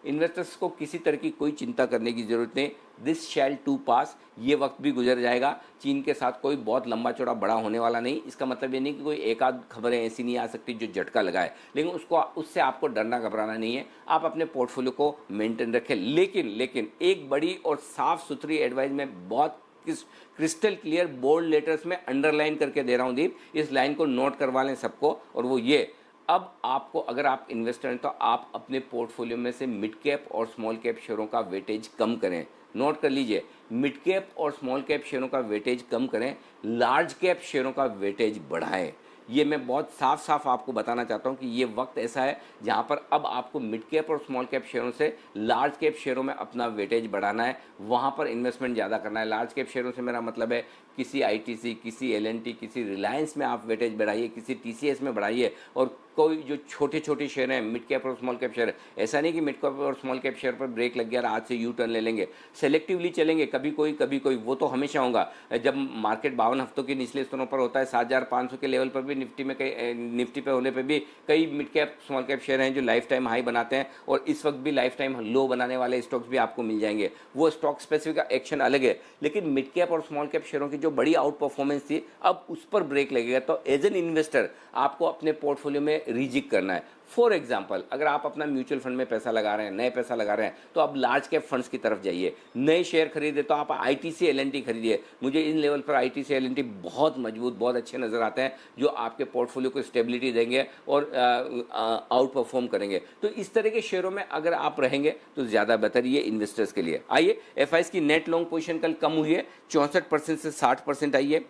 इन्वेस्टर्स को किसी तरह की कोई चिंता करने की जरूरत नहीं। दिस शैल टू पास, ये वक्त भी गुजर जाएगा। चीन के साथ कोई बहुत लंबा चौड़ा बड़ा होने वाला नहीं। इसका मतलब ये नहीं कि कोई एक आध खबरें ऐसी नहीं आ सकती जो झटका लगाए, लेकिन उससे आपको डरना घबराना नहीं है। आप अपने पोर्टफोलियो को मेंटेन रखें। लेकिन एक बड़ी और साफ सुथरी एडवाइस में बहुत क्रिस्टल क्लियर बोल्ड लेटर्स में अंडरलाइन करके दे रहा हूं दीप, इस लाइन को नोट करवा लें सबको। और वो ये, अब आपको, अगर आप इन्वेस्टर हैं तो आप अपने पोर्टफोलियो में से मिड कैप और स्मॉल कैप शेयरों का वेटेज कम करें। नोट कर लीजिए, मिड कैप और स्मॉल कैप शेयरों का वेटेज कम करें, लार्ज कैप शेयरों का वेटेज बढ़ाएं। ये मैं बहुत साफ आपको बताना चाहता हूँ कि ये वक्त ऐसा है जहाँ पर अब आपको मिड कैप और स्मॉल कैप शेयरों से लार्ज कैप शेयरों में अपना वेटेज बढ़ाना है, वहाँ पर इन्वेस्टमेंट ज़्यादा करना है। लार्ज कैप शेयरों से मेरा मतलब है किसी आईटीसी, किसी एलएनटी, किसी रिलायंस में आप वेटेज बढ़ाइए, किसी टीसीएस में बढ़ाइए। और कोई जो छोटे शेयर हैं, मिड कैप और स्मॉल कैप शेयर, ऐसा नहीं कि मिड कैप और स्मॉल कैप शेयर पर ब्रेक लग गया और आज से यू टर्न ले लेंगे। सेलेक्टिवली चलेंगे, कभी कोई, वो तो हमेशा होगा। जब मार्केट 52 हफ्तों के निचले स्तरों पर होता है, 7,500 के लेवल पर भी निफ्टी पे होने पर भी कई mid cap small cap share हैं जो लाइफ टाइम हाई बनाते हैं, और इस वक्त भी लाइफ टाइम लो बनाने वाले स्टॉक्स भी आपको मिल जाएंगे। वो स्टॉक स्पेसिफिक एक्शन अलग है, लेकिन मिड कैप और स्मॉल कैप शेयरों की जो बड़ी आउट परफॉर्मेंस थी, अब उस पर ब्रेक लगेगा। तो एज एन इन्वेस्टर आपको अपने पोर्टफोलियो में रीजिक करना है। फॉर एग्जाम्पल, अगर आप अपना म्यूचुअल फंड में पैसा लगा रहे हैं, नए पैसा लगा रहे हैं, तो आप लार्ज कैप फंड्स की तरफ जाइए। नए शेयर खरीदे तो आप आईटीसी एलएनटी खरीदिए। मुझे इन लेवल पर आईटीसी एलएनटी बहुत मजबूत, बहुत अच्छे नजर आते हैं, जो आपके पोर्टफोलियो को स्टेबिलिटी देंगे और आउट परफॉर्म करेंगे। तो इस तरह के शेयरों में अगर आप रहेंगे तो ज़्यादा बेहतर ये इन्वेस्टर्स के लिए। आइए, एफआईएस की नेट लॉन्ग पोजीशन कल कम हुई है, 64% से 60% आई है।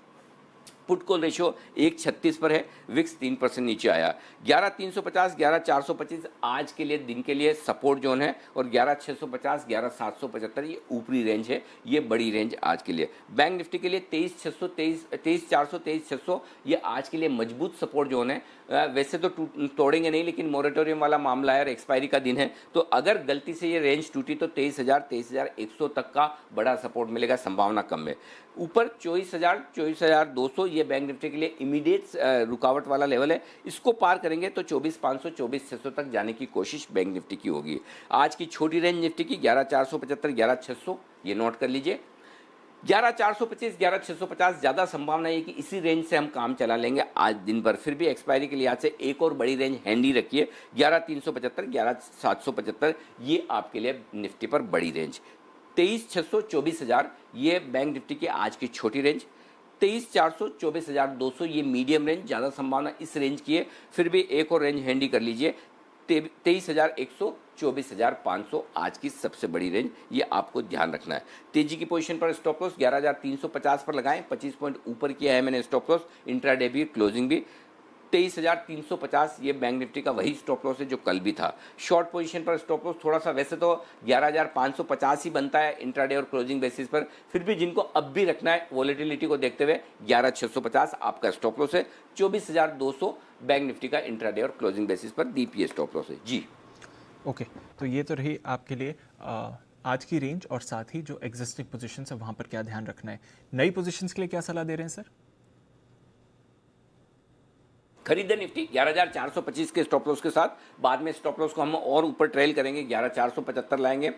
पुट कॉल रेशियो 1.36 पर है। विक्स 3% नीचे आया। 11,350, 11,425 आज के लिए, दिन के लिए सपोर्ट जोन है, और 11,650, 11,775 ये ऊपरी रेंज है, ये बड़ी रेंज आज के लिए। बैंक निफ्टी के लिए 23,400, 23,600 ये आज के लिए मजबूत सपोर्ट जोन है। वैसे तो तोड़ेंगे नहीं, लेकिन मोरेटोरियम वाला मामला है और एक्सपायरी का दिन है, तो अगर गलती से ये रेंज टूटी तो 23,000, 23,100 तक का बड़ा सपोर्ट मिलेगा, संभावना कम है। ऊपर 24,000, 24,200 ये बैंक निफ्टी के लिए इमीडिएट रुकावट वाला लेवल है। इसको पार करेंगे तो 24,500, 24,600 तक जाने की कोशिश बैंक निफ्टी की होगी। आज की छोटी रेंज निफ्टी की 11,475, 11,600 ये नोट कर लीजिए। 11,425, 11,650 ज़्यादा संभावना है कि इसी रेंज से हम काम चला लेंगे आज दिन भर। फिर भी एक्सपायरी के लिहाज से एक और बड़ी रेंज हैंडी रखिए, 11,375, 11,775 ये आपके लिए निफ्टी पर बड़ी रेंज। 23,600, 24,000 ये बैंक निफ्टी की आज की छोटी रेंज। 23,400, 24,200 ये मीडियम रेंज, ज़्यादा संभावना इस रेंज की है। फिर भी एक और रेंज हैंडी कर लीजिए, 23,100, 24,500 आज की सबसे बड़ी रेंज, ये आपको ध्यान रखना है। तेजी की पोजीशन पर स्टॉप लॉस 11,350 पर लगाएं, 25 पॉइंट ऊपर किया है मैंने स्टॉप लॉस, इंट्राडे भी, क्लोजिंग भी। 23,350 ये बैंक निफ्टी का वही स्टॉप लॉस है जो कल भी था। शॉर्ट पोजीशन पर स्टॉप लॉस थोड़ा सा, वैसे तो 11,550 ही बनता है इंट्राडे और क्लोजिंग बेसिस पर, फिर भी जिनको अब भी रखना है वॉलेटिलिटी को देखते हुए 11,650 आपका स्टॉप लॉस है। 24,200 बैंक निफ्टी का इंट्राडे और क्लोजिंग बेसिस पर डीपीए स्टॉप लॉस है जी।
ओके, तो ये तो रही आपके लिए आज की रेंज, और साथ ही जो एग्जिस्टिंग पोजीशंस है वहां पर क्या ध्यान रखना है। नई पोजीशंस के लिए क्या सलाह दे रहे हैं सर?
खरीदे निफ्टी 11,425 के स्टॉप लॉस के साथ, बाद में स्टॉप लॉस को हम और ऊपर ट्रेल करेंगे, 11,475 लाएंगे,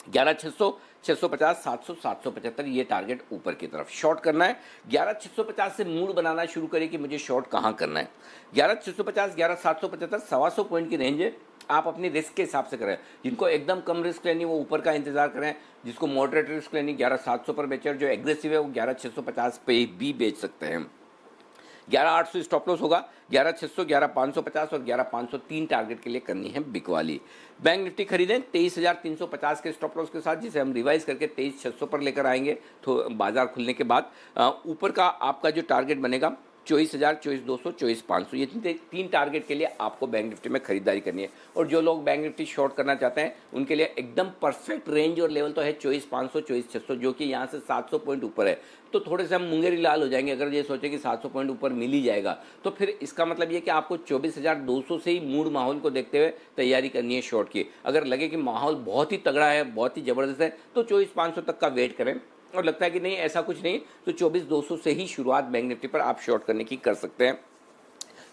11,600, 650, 700, 775 ये टारगेट ऊपर की तरफ शॉर्ट करना है। 11,650 से मूड बनाना शुरू करें कि मुझे शॉर्ट कहाँ करना है। 11,650, 11,775 125 पॉइंट की रेंज है, आप अपनी रिस्क के हिसाब से करें। जिनको एकदम कम रिस्क लेनी वो ऊपर का इंतजार करें, जिसको मॉडरेट रिस्क लेनी 11,700 पर बेचें, और जो एग्रेसिव है वो 11,650 पे भी बेच सकते हैं। 11,800 स्टॉप लॉस होगा, 11,600, 11,550 और 11,503 टारगेट के लिए करनी है बिकवाली। बैंक निफ्टी खरीदें 23,350 के स्टॉप लॉस के साथ, जिसे हम रिवाइज करके 23,600 पर लेकर आएंगे तो बाजार खुलने के बाद। ऊपर का आपका जो टारगेट बनेगा 24,000, 24,200, 24,500 ये तीन टारगेट के लिए आपको बैंक निफ्टी में खरीदारी करनी है। और जो लोग बैंक निफ्टी शॉर्ट करना चाहते हैं उनके लिए एकदम परफेक्ट रेंज और लेवल तो है 24,500, 24,600, जो कि यहाँ से 700 पॉइंट ऊपर है। तो थोड़े से हम मुंगेरी लाल हो जाएंगे अगर ये सोचे कि 700 पॉइंट ऊपर मिल ही जाएगा। तो फिर इसका मतलब ये कि आपको 24,200 से ही मूड माहौल को देखते हुए तैयारी करनी है शॉर्ट की। अगर लगे कि माहौल बहुत ही तगड़ा है, बहुत ही ज़बरदस्त है, तो 24,500 तक का वेट करें। और लगता है कि नहीं ऐसा कुछ नहीं, तो 24,200 से ही शुरुआत बैंक निफ्टी पर आप शॉर्ट करने की कर सकते हैं,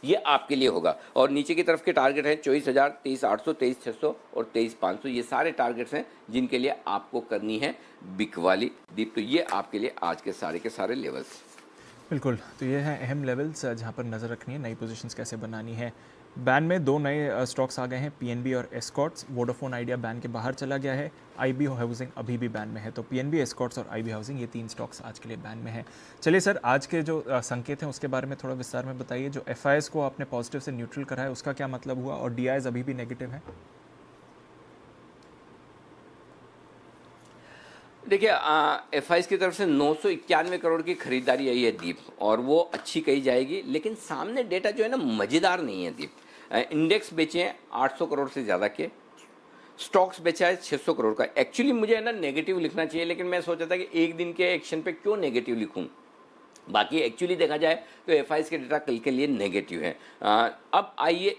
ये आपके लिए होगा। और नीचे की तरफ के टारगेट हैं 24,000, 23,800, 23,600 और 23,500। ये सारे टारगेट्स हैं जिनके लिए आपको करनी है बिक वाली दीप। तो ये आपके लिए आज के सारे लेवल्स।
बिल्कुल, तो ये हैं अहम लेवल्स जहाँ पर नज़र रखनी है, नई पोजीशंस कैसे बनानी है। बैन में दो नए स्टॉक्स आ गए हैं, पीएनबी और एस्कॉर्ट्स। वोडाफोन आइडिया बैन के बाहर चला गया है, आईबी हाउसिंग अभी भी बैन में है। तो पीएनबी, एस्कॉर्ट्स और आईबी हाउसिंग, ये तीन स्टॉक्स आज के लिए बैन में हैं। चलिए सर, आज के जो संकेत हैं उसके बारे में थोड़ा विस्तार में बताइए। जो एफआईएस को आपने पॉजिटिव से न्यूट्रल करा है उसका क्या मतलब हुआ, और डीआईएस अभी भी नेगेटिव है?
देखिए, एफआईएस की तरफ से 991 करोड़ की खरीदारी आई है दीप, और वो अच्छी कही जाएगी। लेकिन सामने डेटा जो है ना मज़ेदार नहीं है दीप। इंडेक्स बेचे हैं 800 करोड़ से ज़्यादा के, स्टॉक्स बेचा है 600 करोड़ का। एक्चुअली मुझे है ना नेगेटिव लिखना चाहिए, लेकिन मैं सोचा था कि एक दिन के एक्शन पे क्यों नेगेटिव लिखूं। बाकी एक्चुअली देखा जाए तो एफआईएस के डेटा कल के लिए नेगेटिव है। अब आइए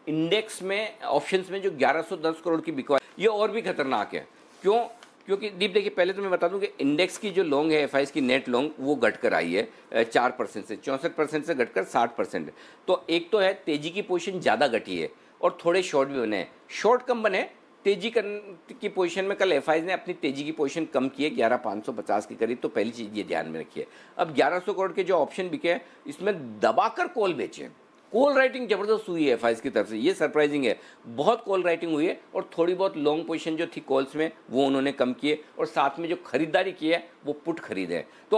इंडेक्स में, ऑप्शंस में जो 1110 करोड़ की बिकवा, ये और भी खतरनाक है। क्यों? क्योंकि दीप देखिए, पहले तो मैं बता दूं कि इंडेक्स की जो लॉन्ग है एफआईएस की नेट लॉन्ग, वो घटकर आई है 4% से, 64% से घटकर 60%। तो एक तो है तेजी की पोजीशन ज़्यादा घटी है और थोड़े शॉर्ट भी बने हैं। शॉर्ट कम बने, तेजी की पोजीशन में कल एफआईएस ने अपनी तेजी की पोजीशन कम की है 11,550 के करीब। तो पहली चीज़ ये ध्यान में रखिए। अब 1100 करोड़ के जो ऑप्शन बिके हैं इसमें दबाकर कॉल बेचे, कॉल राइटिंग जबरदस्त हुई है एफआईएस की तरफ से, ये सरप्राइजिंग है। बहुत कॉल राइटिंग हुई है और थोड़ी बहुत लॉन्ग पोजीशन जो थी कॉल्स में वो उन्होंने कम किए, और साथ में जो खरीदारी की है वो पुट खरीदे हैं। तो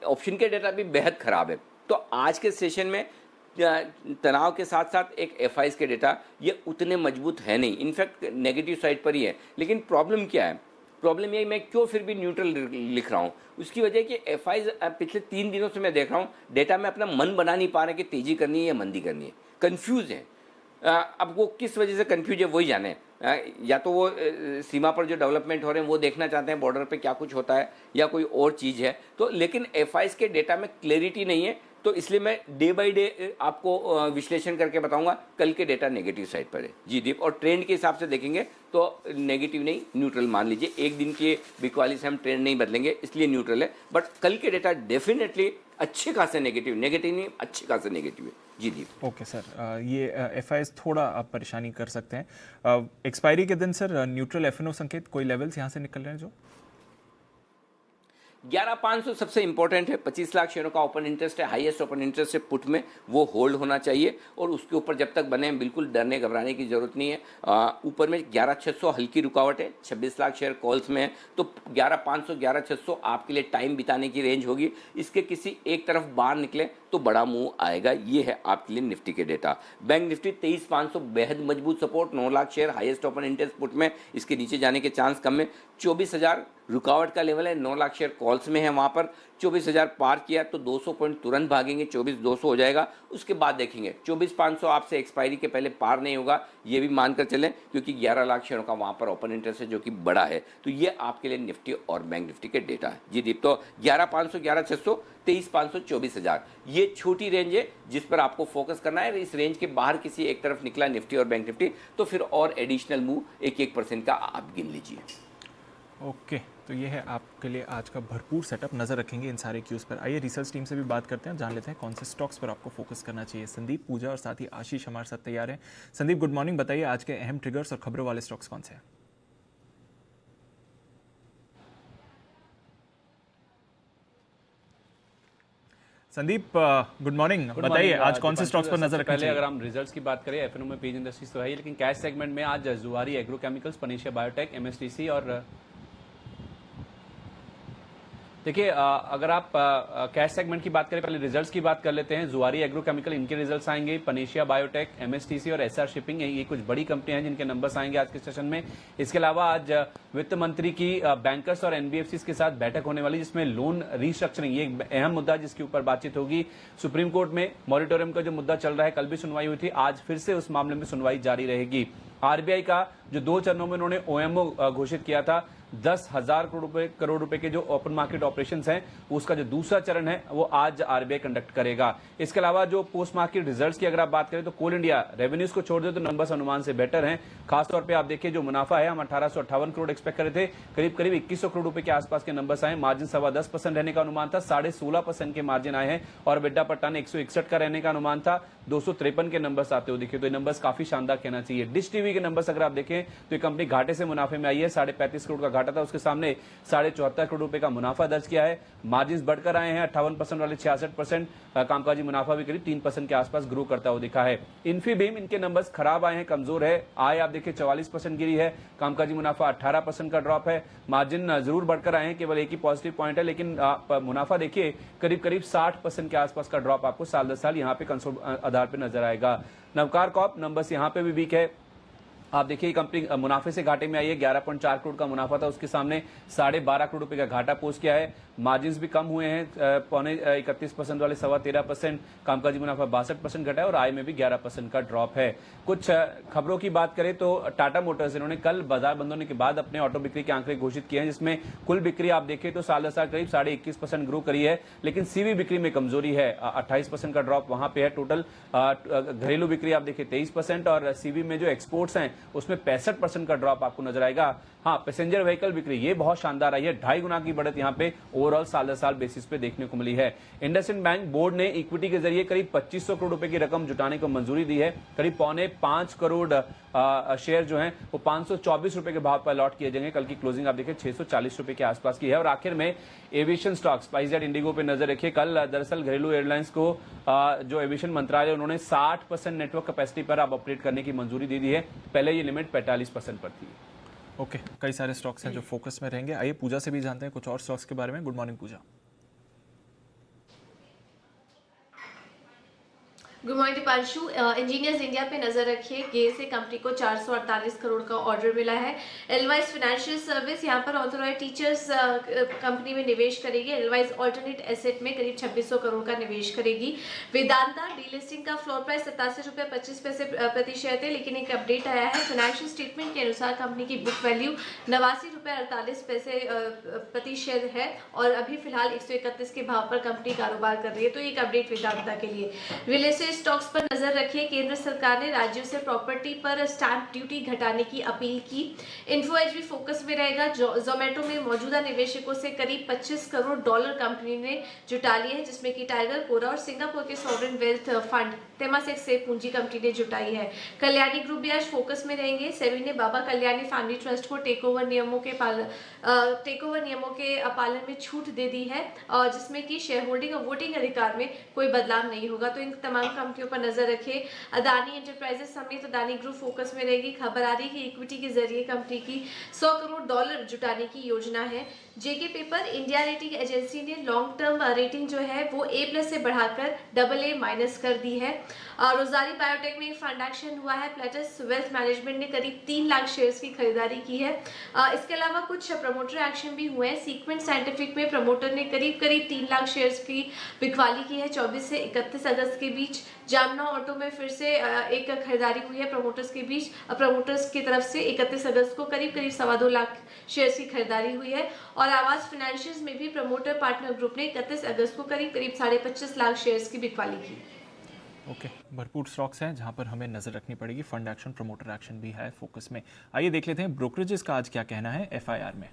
ऑप्शन के डेटा भी बेहद खराब है। तो आज के सेशन में तनाव के साथ साथ एक एफआईएस के डेटा ये उतने मजबूत है नहीं, इनफैक्ट नेगेटिव साइड पर ही है। लेकिन प्रॉब्लम क्या है? प्रॉब्लम ये, मैं क्यों फिर भी न्यूट्रल लिख रहा हूँ, उसकी वजह कि एफआईएस पिछले 3 दिनों से मैं देख रहा हूँ डेटा में अपना मन बना नहीं पा रहे कि तेजी करनी है या मंदी करनी है, कंफ्यूज है। अब वो किस वजह से कंफ्यूज है वही जाने। या तो वो सीमा पर जो डेवलपमेंट हो रहे हैं वो देखना चाहते हैं, बॉर्डर पे क्या कुछ होता है, या कोई और चीज़ है। तो लेकिन एफआईएस के डेटा में क्लैरिटी नहीं है, तो इसलिए मैं डे बाय डे आपको विश्लेषण करके बताऊंगा। कल के डेटा नेगेटिव साइड पर है जी दीप, और ट्रेंड के हिसाब से देखेंगे तो नेगेटिव नहीं, न्यूट्रल मान लीजिए। एक दिन के बिकवाली से हम ट्रेंड नहीं बदलेंगे, इसलिए न्यूट्रल है। बट कल के डेटा डेफिनेटली अच्छे खासे नेगेटिव नहीं, अच्छे खासे नेगेटिव है जी दीप।
ओके सर, ये एफआईएस थोड़ा आप परेशानी कर सकते हैं। एक्सपायरी के दिन सर न्यूट्रल एफएनओ संकेत, कोई लेवल्स यहाँ से निकल रहे हैं जो
11,500 सबसे इंपॉर्टेंट है। 25 लाख शेयरों का ओपन इंटरेस्ट है, हाईएस्ट ओपन इंटरेस्ट है पुट में, वो होल्ड होना चाहिए। और उसके ऊपर जब तक बने बिल्कुल डरने घबराने की जरूरत नहीं है। ऊपर में 11,600 हल्की रुकावट है, 26 लाख शेयर कॉल्स में है। तो 11,500, 11,600 आपके लिए टाइम बिताने की रेंज होगी। इसके किसी एक तरफ बाहर निकले तो बड़ा मूव आएगा। ये है आपके लिए निफ्टी के डेटा। बैंक निफ्टी 23,500 बेहद मजबूत support, 9 lakh share highest open interest put में, इसके नीचे जाने के चांस कम है। 24,000 रुकावट का लेवल है, 9 लाख शेयर कॉल्स में है, वहाँ पर 24,000 पार किया तो 200 पॉइंट तुरंत भागेंगे, 24,200 हो जाएगा। उसके बाद देखेंगे 24,500 आपसे एक्सपायरी के पहले पार नहीं होगा, ये भी मानकर चलें, क्योंकि 11 लाख शेयरों का वहाँ पर ओपन इंटरेस्ट है जो कि बड़ा है। तो ये आपके लिए निफ्टी और बैंक निफ्टी के डेटा है जी दीप। तो 11,500, 11,600, 23,500, 24,000 ये छोटी रेंज है जिस पर आपको फोकस करना है। इस रेंज के बाहर किसी एक तरफ निकला निफ्टी और बैंक निफ्टी तो फिर और एडिशनल मूव 1-1% का आप गिन लीजिए।
ओके, तो ये है आपके लिए आज का भरपूर सेटअप। नज़र रखेंगे इन सारे क्यूज़ पर। आइए रिसर्च टीम से भी बात करते हैं, जान लेते हैं कौन से स्टॉक्स पर आपको फोकस करना चाहिए। संदीप, पूजा और साथ ही आशीष हमारे साथ तैयार हैं। Sandeep, good morning. बताइए आज के अहम ट्रिगर्स और खबरों वाले स्टॉक्स कौन से हैं? Sandeep, good morning. बताइए आज कौन से स्टॉक्स पर नजर रखनी
पहले
चाहिए?
अगर हम रिजल्ट्स की बात करें, एफएनओ में पेज इंडस्ट्रीज तो है ही, लेकिन कैश सेगमेंट में आज जुआरी एग्रोकेमिकल्स, पनेशिया बायोटेक, एमएसटीसी और देखिए अगर आप कैश सेगमेंट की बात करें, पहले रिजल्ट्स की बात कर लेते हैं। जुआरी एग्रोकेमिकल, इनके रिजल्ट्स आएंगे। पनेशिया बायोटेक, एमएसटीसी और एसआर शिपिंग, ये कुछ बड़ी कंपनियां हैं जिनके नंबर्स आएंगे आज के सेशन में। इसके अलावा आज वित्त मंत्री की बैंकर्स और एनबीएफसी के साथ बैठक होने वाली, जिसमें लोन रीस्ट्रक्चरिंग, ये एक अहम मुद्दा जिसके ऊपर बातचीत होगी। सुप्रीम कोर्ट में मॉरिटोरियम का जो मुद्दा चल रहा है, कल भी सुनवाई हुई थी, आज फिर से उस मामले में सुनवाई जारी रहेगी। आरबीआई का जो 2 चरणों में उन्होंने ओएमओ घोषित किया था, 10,000 करोड़ रुपए के जो ओपन मार्केट ऑपरेशंस हैं, उसका जो दूसरा चरण है वो आज आरबीआई कंडक्ट करेगा। इसके अलावा जो पोस्ट मार्केट रिजल्ट्स की अगर आप बात करें तो कोल इंडिया रेवेन्यूज को छोड़ दे तो नंबर्स अनुमान से बेटर हैं। खासतौर पे आप देखिए जो मुनाफा है, हम 1858 करोड़ एक्सपेक्ट कर रहे थे, करीब 2100 करोड़ रुपए के आसपास के नंबर्स आए। मार्जिन 10.25% रहने का अनुमान था, 16.5% के मार्जिन आए हैं और बिड्डा पर टन 161 का रहने का अनुमान था, 253 के नंबर्स आते हो दिखे। तो ये नंबर्स काफी शानदार कहना चाहिए। डिश टीवी के नंबर्स अगर आप देखें तो ये कंपनी घाटे से मुनाफे में आई है, 35.5 करोड़ का घाटा था, उसके सामने 74.5 करोड़ रुपए का मुनाफा दर्ज किया है। मार्जिन बढ़कर आए हैं 58% वाले 66%, कामकाजी मुनाफा भी करीब 3% के आसपास ग्रो करता हुआ दिखा है। इन्फीबीम, इनके नंबर्स खराब आए हैं, कमजोर है। आय आप देखिए 44% गिरी है, कामकाजी मुनाफा 18% का ड्रॉप है। मार्जिन जरूर बढ़कर आए हैं, केवल एक ही पॉजिटिव पॉइंट है, लेकिन मुनाफा देखिए करीब 60% के आसपास का ड्रॉप आपको साल दर साल यहाँ पे कंसोल आधार पर नजर आएगा। नवकार कॉर्प नंबर्स यहाँ पे भी वीक है। आप देखिए कंपनी मुनाफे से घाटे में आई है, 11.4 करोड़ का मुनाफा था, उसके सामने 12.5 करोड़ रुपए का घाटा पोस्ट किया है। मार्जिन्स भी कम हुए हैं, 31% वाले 13.25%, कामकाजी मुनाफा 62% घटा है और आय में भी 11% का ड्रॉप है। कुछ खबरों की बात करें तो टाटा मोटर्स, इन्होंने कल बाजार बंद होने के बाद अपने ऑटो बिक्री के आंकड़े घोषित किए हैं, जिसमें कुल बिक्री आप देखें तो साल दर साल करीब 21.5% ग्रो करी है, लेकिन सीवी बिक्री में कमजोरी है, 28% का ड्रॉप वहां पे है। टोटल घरेलू बिक्री आप देखिए 23% और सीवी में जो एक्सपोर्ट्स हैं उसमें 65% का ड्रॉप आपको नजर आएगा। हाँ, पैसेंजर व्हीकल बिक्री ये बहुत शानदार आई है, 2.5 गुना की बढ़त यहाँ पे ओवरऑल साल दर साल बेसिस पे देखने को मिली है। इंडसइंड बैंक बोर्ड ने इक्विटी के जरिए करीब 2500 करोड़ रुपए की रकम जुटाने को मंजूरी दी है। करीब 4.25 करोड़ शेयर जो हैं वो 524 रुपए के भाव पर अलॉट किए जाएंगे। कल की क्लोजिंग आप देखिए 640 रुपए के आसपास की है। और आखिर में एविएशन स्टॉक, स्पाइसजेट, इंडिगो पे नजर रखिए। कल दरअसल घरेलू एयरलाइंस को जो एविएशन मंत्रालय, उन्होंने 60% नेटवर्क कैपेसिटी पर आप ऑपरेट करने की मंजूरी दे दी है, पहले ये लिमिट 45% पर थी।
ओके, कई सारे स्टॉक्स हैं जो फोकस में रहेंगे। आइए पूजा से भी जानते हैं कुछ और स्टॉक्स के बारे में। Good morning Pooja.
Good morning Deepanshu. Engineers India पे नजर रखिए। गेल से कंपनी को 448 करोड़ का ऑर्डर मिला है। एलवाइज फाइनेंशियल सर्विस यहाँ पर ऑथोराइज टीचर्स कंपनी में निवेश करेगी। एलवाइज ऑल्टरनेट एसेट में करीब 2600 करोड़ का निवेश करेगी। वेदांता डीलिस्टिंग का फ्लोर प्राइस 87.25 रुपये प्रति शेयर थे, लेकिन एक अपडेट आया है। फाइनेंशियल स्टेटमेंट के अनुसार कंपनी की बुक वैल्यू 89.48 रुपये प्रति शेयर है और अभी फिलहाल 131 के भाव पर कंपनी कारोबार कर रही है। तो एक अपडेट वेदांता के लिए। रियल एस्टेट स्टॉक्स पर नजर रखिए। केंद्र सरकार ने राज्यों से प्रॉपर्टी पर स्टैंप ड्यूटी घटाने की अपील की। इन्फो एज भी फोकस में रहेगा। जोमेटो में मौजूदा निवेशकों से करीब $25 करोड़ कंपनी ने जुटा लिए हैं, जिसमें कि टाइगर, कोरा और सिंगापुर के सॉवरेन वेल्थ फंड तेमासेक से पूंजी कंपनी ने जुटाई है। कल्याणी ग्रुप भी आज फोकस में रहेंगे। सेबी ने बाबा कल्याणी फैमिली ट्रस्ट को टेकओवर नियमों के पालन में छूट दे दी है, जिसमें कि शेयर होल्डिंग और वोटिंग अधिकार में कोई बदलाव नहीं होगा। तो इन तमाम कंपनियों पर नजर रखिए। अदानी एंटरप्राइजेस समेत अदानी ग्रुप फोकस में रहेगी। खबर आ रही है कि इक्विटी के जरिए कंपनी की $100 करोड़ जुटाने की योजना है। जेके पेपर, इंडिया रेटिंग एजेंसी ने लॉन्ग टर्म रेटिंग जो है वो A+ से बढ़ाकर AA- कर दी है। रोजारी बायोटेक में एक फंड एक्शन हुआ है। प्लेटस वेल्थ मैनेजमेंट ने करीब 3 लाख शेयर्स की खरीदारी की है। इसके अलावा कुछ प्रमोटर एक्शन भी हुए हैं। सीक्वेंट साइंटिफिक में प्रमोटर ने करीब 3 लाख शेयर्स की बिकवाली की है 24 से 31 अगस्त के बीच। जामना ऑटो में फिर से एक खरीदारी हुई है प्रमोटर्स की तरफ से 31 अगस्त को करीब 2.25 लाख शेयर्स की खरीदारी हुई है। और आवास फाइनेंशियल्स में भी प्रमोटर पार्टनर ग्रुप ने 31 अगस्त को करीब 25.5 लाख शेयर्स की बिकवाली की।
ओके, भरपूर स्टॉक्स हैं जहां पर हमें नजर रखनी पड़ेगी। फंड एक्शन, प्रमोटर एक्शन भी है फोकस में। आइए देख लेते हैं ब्रोकरेजेस का आज क्या कहना है FIR में।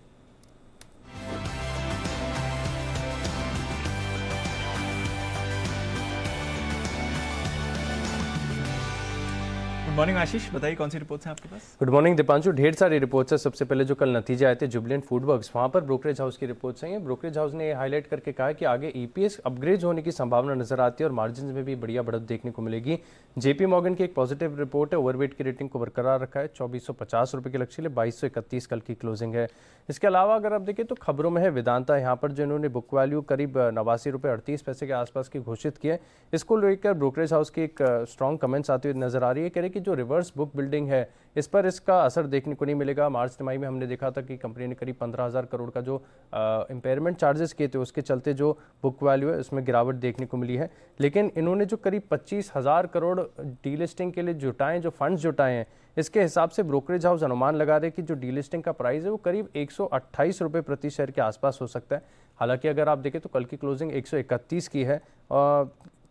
गुड मॉर्निंग आशीष, बताइए कौन सी रिपोर्ट्स हैं आपके पास?
Good morning Deepanshu. ढेर सारी रिपोर्ट्स है। सबसे पहले जो कल नतीजे आए थे जुबिलेंट फूडवर्क्स, वहाँ पर ब्रोकरेज हाउस की रिपोर्ट्स हैं। ब्रोकरेज हाउस ने हाईलाइट करके कहा कि आगे ईपीएस अपग्रेड होने की संभावना नजर आती है और मार्जिन में भी बढ़िया बढ़त देखने को मिलेगी। जेपी मॉर्गन की एक पॉजिटिव रिपोर्ट है, ओवरवेट की रेटिंग को बरकरार रखा है, 2450 रुपये के लक्ष्य के लिए 2231 कल की क्लोजिंग है। इसके अलावा अगर आप देखें तो खबरों में है वेदांता, यहाँ पर जो इन्होंने बुक वैल्यू करीब 89 रुपये 38 पैसे के आसपास की घोषित की है। इसको लेकर ब्रोकरेज हाउस की एक स्ट्रॉन्ग कमेंट्स आती हुई नजर आ रही है। कह रहे कि जो रिवर्स बुक बिल्डिंग है इस पर इसका असर देखने को नहीं मिलेगा। मार्च तिमाही में हमने देखा था कि कंपनी ने करीब 15,000 करोड़ का जो इम्पेयरमेंट चार्जेस किए थे, उसके चलते जो बुक वैल्यू है उसमें गिरावट देखने को मिली है। लेकिन इन्होंने जो करीब 25,000 करोड़ डीलिस्टिंग के लिए जुटाए, जो फंड्स जुटाए हैं, इसके हिसाब से ब्रोकरेज हाउस अनुमान लगा रहे कि जो डीलिस्टिंग का प्राइस है वो करीब 128 रुपये प्रति शेयर के आसपास हो सकता है। हालांकि अगर आप देखें तो कल की क्लोजिंग 131 की है,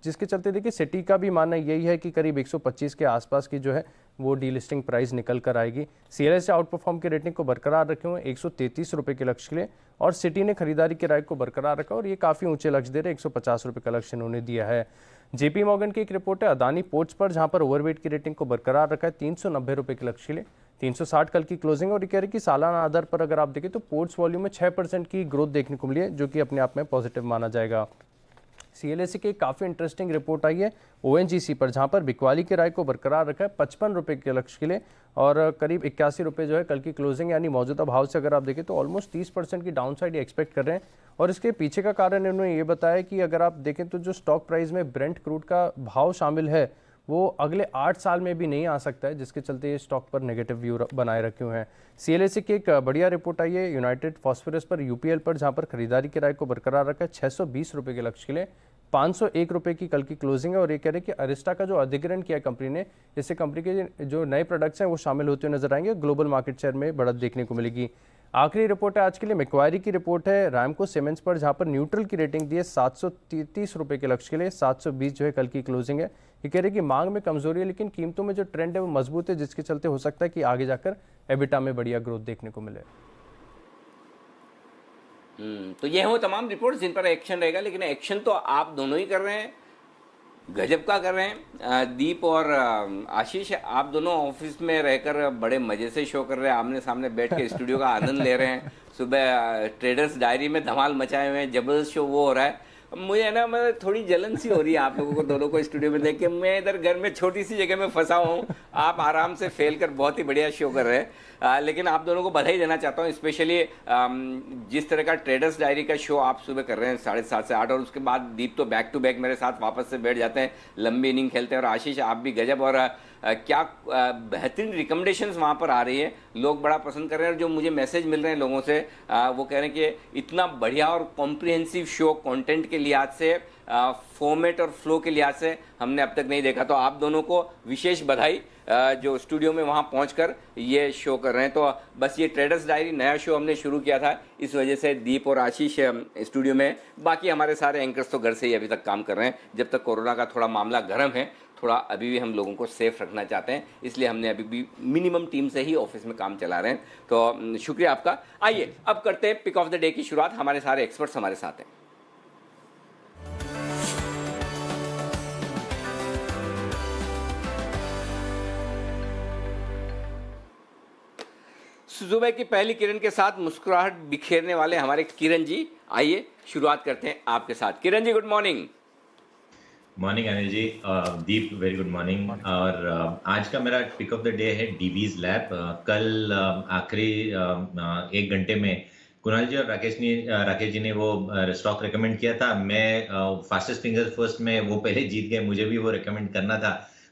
जिसके चलते देखिए सिटी का भी मानना यही है कि करीब 125 के आसपास की जो है वो डीलिस्टिंग प्राइस निकल कर आएगी। सीएलएस से आउट परफॉर्म की रेटिंग को बरकरार रखे हुए 133 रुपये के लक्ष्य के लिए, और सिटी ने खरीदारी के राइट को बरकरार रखा और ये काफ़ी ऊंचे लक्ष्य दे रहे, 150 रुपये का लक्ष्य इन्होंने दिया है। जेपी मॉर्गन की एक रिपोर्ट है अदानी पोर्ट्स पर, जहां पर ओवरवेट की रेटिंग को बरकरार रखा है 390 रुपये के लक्ष्य के लिए, 360 कल की क्लोजिंग। और ये कह रहे कि सालाना आधार पर अगर आप देखें तो पोर्ट्स वॉल्यूम में 6% की ग्रोथ देखने को मिली है, जो कि अपने आप में पॉजिटिव माना जाएगा। सीएलएसए की काफ़ी इंटरेस्टिंग रिपोर्ट आई है ओएनजीसी पर, जहां पर बिकवाली के राय को बरकरार रखा है 55 रुपये के लक्ष्य के लिए, और करीब 81 रुपये जो है कल की क्लोजिंग, यानी मौजूदा भाव से अगर आप देखें तो ऑलमोस्ट 30% की डाउन साइड एक्सपेक्ट कर रहे हैं। और इसके पीछे का कारण इन्होंने ये बताया कि अगर आप देखें तो जो स्टॉक प्राइस में ब्रेंट क्रूड का भाव शामिल है वो अगले 8 साल में भी नहीं आ सकता है, जिसके चलते ये स्टॉक पर नेगेटिव व्यू बनाए रखे हुए हैं। सीएलएसए की एक बढ़िया रिपोर्ट आई है यूनाइटेड फॉस्फोरस पर, यूपीएल पर, जहां पर खरीदारी की राय को बरकरार रखा है 620 रुपये के लक्ष्य के लिए, 501 रुपये की कल की क्लोजिंग है। और ये कह रहे कि अरिस्टा का जो अधिग्रहण किया कंपनी ने, इससे कंपनी के जो नए प्रोडक्ट्स हैं वो शामिल होते हुए नजर आएंगे, ग्लोबल मार्केट शेयर में बढ़त देखने को मिलेगी। आखिरी रिपोर्ट है आज के लिए मैक्वायरी की रिपोर्ट है रामको सीमेंट्स पर, जहां पर न्यूट्रल की रेटिंग दी है 733 रुपये के लक्ष्य के लिए, 720 जो है कल की क्लोजिंग है। ये कह रहे कि मांग में कमजोरी है लेकिन कीमतों में जो ट्रेंड है वो मजबूत है, जिसके चलते हो सकता है कि आगे जाकर एबिटा में बढ़िया ग्रोथ देखने को मिले।
तो ये हैं वो तमाम रिपोर्ट्स जिन पर एक्शन रहेगा, लेकिन एक्शन तो आप दोनों ही कर रहे हैं, गजब का कर रहे हैं। दीप और आशीष, आप दोनों ऑफिस में रहकर बड़े मजे से शो कर रहे हैं, आमने सामने बैठ के स्टूडियो का आनंद ले रहे हैं। सुबह ट्रेडर्स डायरी में धमाल मचाए हुए हैं, जबरदस्त शो वो हो रहा है। मुझे है ना, मैं थोड़ी जलन सी हो रही है आप लोगों को दोनों को स्टूडियो में देख के। मैं इधर घर में छोटी सी जगह में फंसा हूँ, आप आराम से फैल कर बहुत ही बढ़िया शो कर रहे हैं। लेकिन आप दोनों को बधाई देना चाहता हूँ, स्पेशली जिस तरह का ट्रेडर्स डायरी का शो आप सुबह कर रहे हैं 7:30 से 8, और उसके बाद दीप तो बैक टू बैक मेरे साथ वापस से बैठ जाते हैं, लंबी इनिंग खेलते हैं। और आशीष आप भी गजब, और क्या बेहतरीन रिकमेंडेशंस वहाँ पर आ रही है, लोग बड़ा पसंद कर रहे हैं। और जो मुझे मैसेज मिल रहे हैं लोगों से, वो कह रहे हैं कि इतना बढ़िया और कॉम्प्रिहेंसिव शो कंटेंट के लिहाज से, फॉर्मेट और फ्लो के लिहाज से हमने अब तक नहीं देखा। तो आप दोनों को विशेष बधाई जो स्टूडियो में वहाँ पहुंचकर ये शो कर रहे हैं। तो बस ये ट्रेडर्स डायरी नया शो हमने शुरू किया था, इस वजह से दीप और आशीष स्टूडियो में, बाकी हमारे सारे एंकर्स तो घर से ही अभी तक काम कर रहे हैं। जब तक कोरोना का थोड़ा मामला गर्म है, थोड़ा अभी भी हम लोगों को सेफ रखना चाहते हैं, इसलिए हमने अभी भी मिनिमम टीम से ही ऑफिस में काम चला रहे हैं। तो शुक्रिया आपका। आइए अब करते हैं पिक ऑफ द डे की शुरुआत। हमारे सारे एक्सपर्ट्स हमारे साथ हैं। सुबह की पहली किरण के साथ मुस्कुराहट बिखेरने वाले हमारे किरण जी, आइए शुरुआत करते हैं आपके साथ। Kiran ji, good morning.
Morning Anil जी, दीप वेरी गुड मॉर्निंग। और आज का मेरा पिक ऑफ द डे है डीवीज लैब। कल आखिरी 1 घंटे में कुणाल जी और राकेश जी ने वो स्टॉक रेकमेंड किया था। मैं फास्टेस्ट फिंगर फर्स्ट में वो पहले जीत गए, मुझे भी वो रेकमेंड करना था।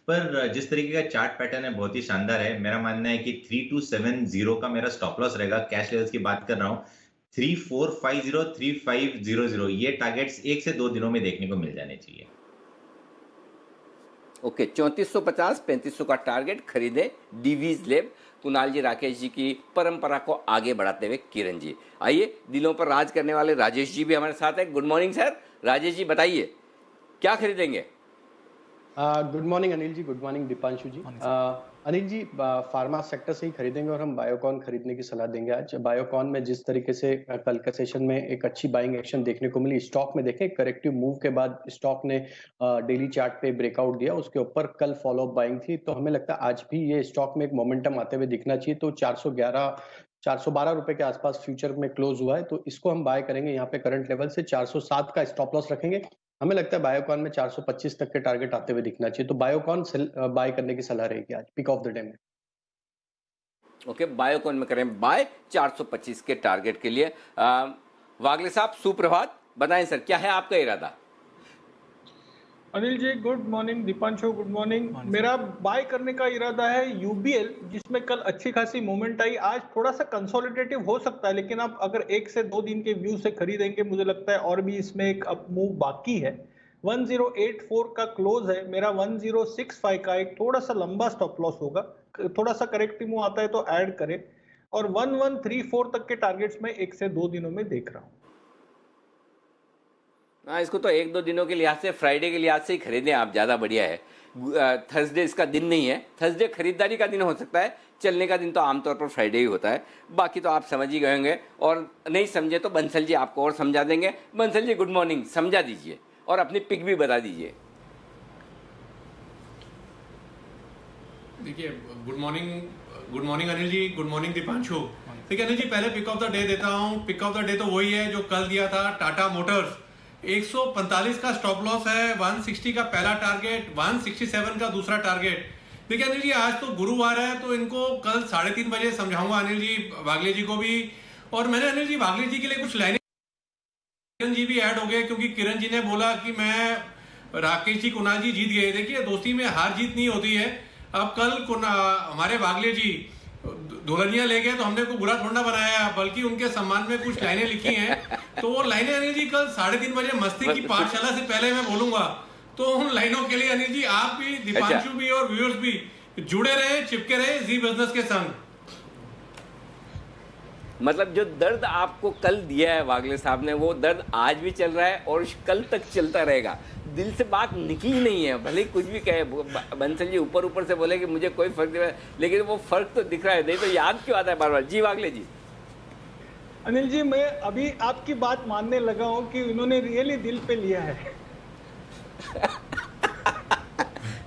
पर जिस तरीके का चार्ट पैटर्न है बहुत ही शानदार है। मेरा मानना है कि 3270 का मेरा स्टॉप लॉस रहेगा। कैश लेवल्स की बात कर रहा हूँ, 3450 3500, ये टारगेट्स 1 से 2 दिनों में देखने को मिल जाने चाहिए।
ओके, 3450 3500 का टारगेट खरीदे डीवीज लैब। कुणाल जी, राकेश जी की परंपरा को आगे बढ़ाते हुए किरण जी। आइए, दिलों पर राज करने वाले राजेश जी भी हमारे साथ हैं। Good morning sir. Rajesh ji बताइए क्या खरीदेंगे?
Good morning Anil ji, good morning Deepanshu ji. Anil ji, pharma sector से ही खरीदेंगे और हम बायोकॉन खरीदने की सलाह देंगे आज। बायोकॉन में जिस तरीके से कल के सेशन में एक अच्छी बाइंग एक्शन देखने को मिली, स्टॉक में देखें करेक्टिव मूव के बाद स्टॉक ने डेली चार्ट पे ब्रेकआउट दिया, उसके ऊपर कल फॉलो अप बाइंग थी, तो हमें लगता है आज भी ये स्टॉक में एक मोमेंटम आते हुए दिखना चाहिए। तो 412 रुपए के आसपास फ्यूचर में क्लोज हुआ है, तो इसको हम बाय करेंगे यहाँ पे करंट लेवल से। 407 का स्टॉप लॉस रखेंगे। हमें लगता है बायोकॉन में 425 तक के टारगेट आते हुए दिखना चाहिए, तो बायोकॉन बाय करने की सलाह रहेगी आज पिक ऑफ द डे में।
ओके, बायोकॉन में करें बाय 425 के टारगेट के लिए। वागले साहब सुप्रभात, बताएं सर क्या है आपका इरादा?
Anil ji good morning, Deepanshu good morning. मेरा बाय करने का इरादा है यूबीएल, जिसमें कल अच्छी खासी मूवमेंट आई। आज थोड़ा सा कंसोलिडेटिव हो सकता है, लेकिन आप अगर 1 से 2 दिन के व्यू से खरीदेंगे मुझे लगता है और भी इसमें एक अप मूव बाकी है। 1084 का क्लोज है, मेरा 1065 का एक थोड़ा सा लंबा स्टॉप लॉस होगा। थोड़ा सा करेक्टिव मूव आता है तो ऐड करें, और 1134 तक के टारगेट्स में 1 से 2 दिनों में देख रहा हूँ।
हाँ, इसको तो 1-2 दिनों के लिहाज से, फ्राइडे के लिहाज से ही खरीदें आप, ज़्यादा बढ़िया है। थर्सडे इसका दिन नहीं है, थर्सडे खरीदारी का दिन हो सकता है, चलने का दिन तो आमतौर पर फ्राइडे ही होता है। बाकी तो आप समझ ही गए होंगे, और नहीं समझे तो बंसल जी आपको और समझा देंगे। बंसल जी गुड मॉर्निंग, समझा दीजिए और अपनी पिक भी बता दीजिए।
देखिए, good morning Anil ji, good morning Deepanshu. देखिए अनिल जी, पहले पिक ऑफ द डे देता हूँ। पिक ऑफ द डे तो वही है जो कल दिया था, टाटा मोटर्स। 145 का स्टॉप लॉस है, 160 का पहला टारगेट, 167 का दूसरा टारगेट। देखिए अनिल जी, आज तो गुरुवार है, तो इनको कल 3:30 बजे समझाऊंगा अनिल जी, वागले जी को भी। और मैंने अनिल जी वागले जी के लिए कुछ लाइनें, किरण जी भी ऐड हो गए, क्योंकि किरण जी ने बोला कि मैं राकेश जी कुणाल जी जीत गए। देखिए दोस्ती में हार जीत नहीं होती है। अब कल हमारे वागले जी दुल्हनियां ले गए तो हमने को बुरा थोड़ा बनाया, बल्कि उनके सम्मान में कुछ लाइनें लिखी हैं। तो वो लाइनें अनिल जी कल 3:30 बजे मस्ती की पाठशाला से पहले मैं बोलूंगा। तो उन लाइनों के लिए अनिल जी आप भी, दीपांशु भी और व्यूअर्स भी जुड़े रहे, चिपके रहे जी बिजनेस के संग।
मतलब जो दर्द आपको कल दिया है वागले साहब ने, वो दर्द आज भी चल रहा है और कल तक चलता रहेगा। दिल से बात निकली नहीं है, भले ही कुछ भी कहे बंसल जी, ऊपर ऊपर से बोले कि मुझे कोई फर्क नहीं, लेकिन वो फर्क तो दिख रहा है। नहीं तो याद क्यों आता है बार बार? जी वागले जी।
अनिल जी, मैं अभी आपकी बात मानने लगा हूँ कि उन्होंने रियली दिल पे लिया है।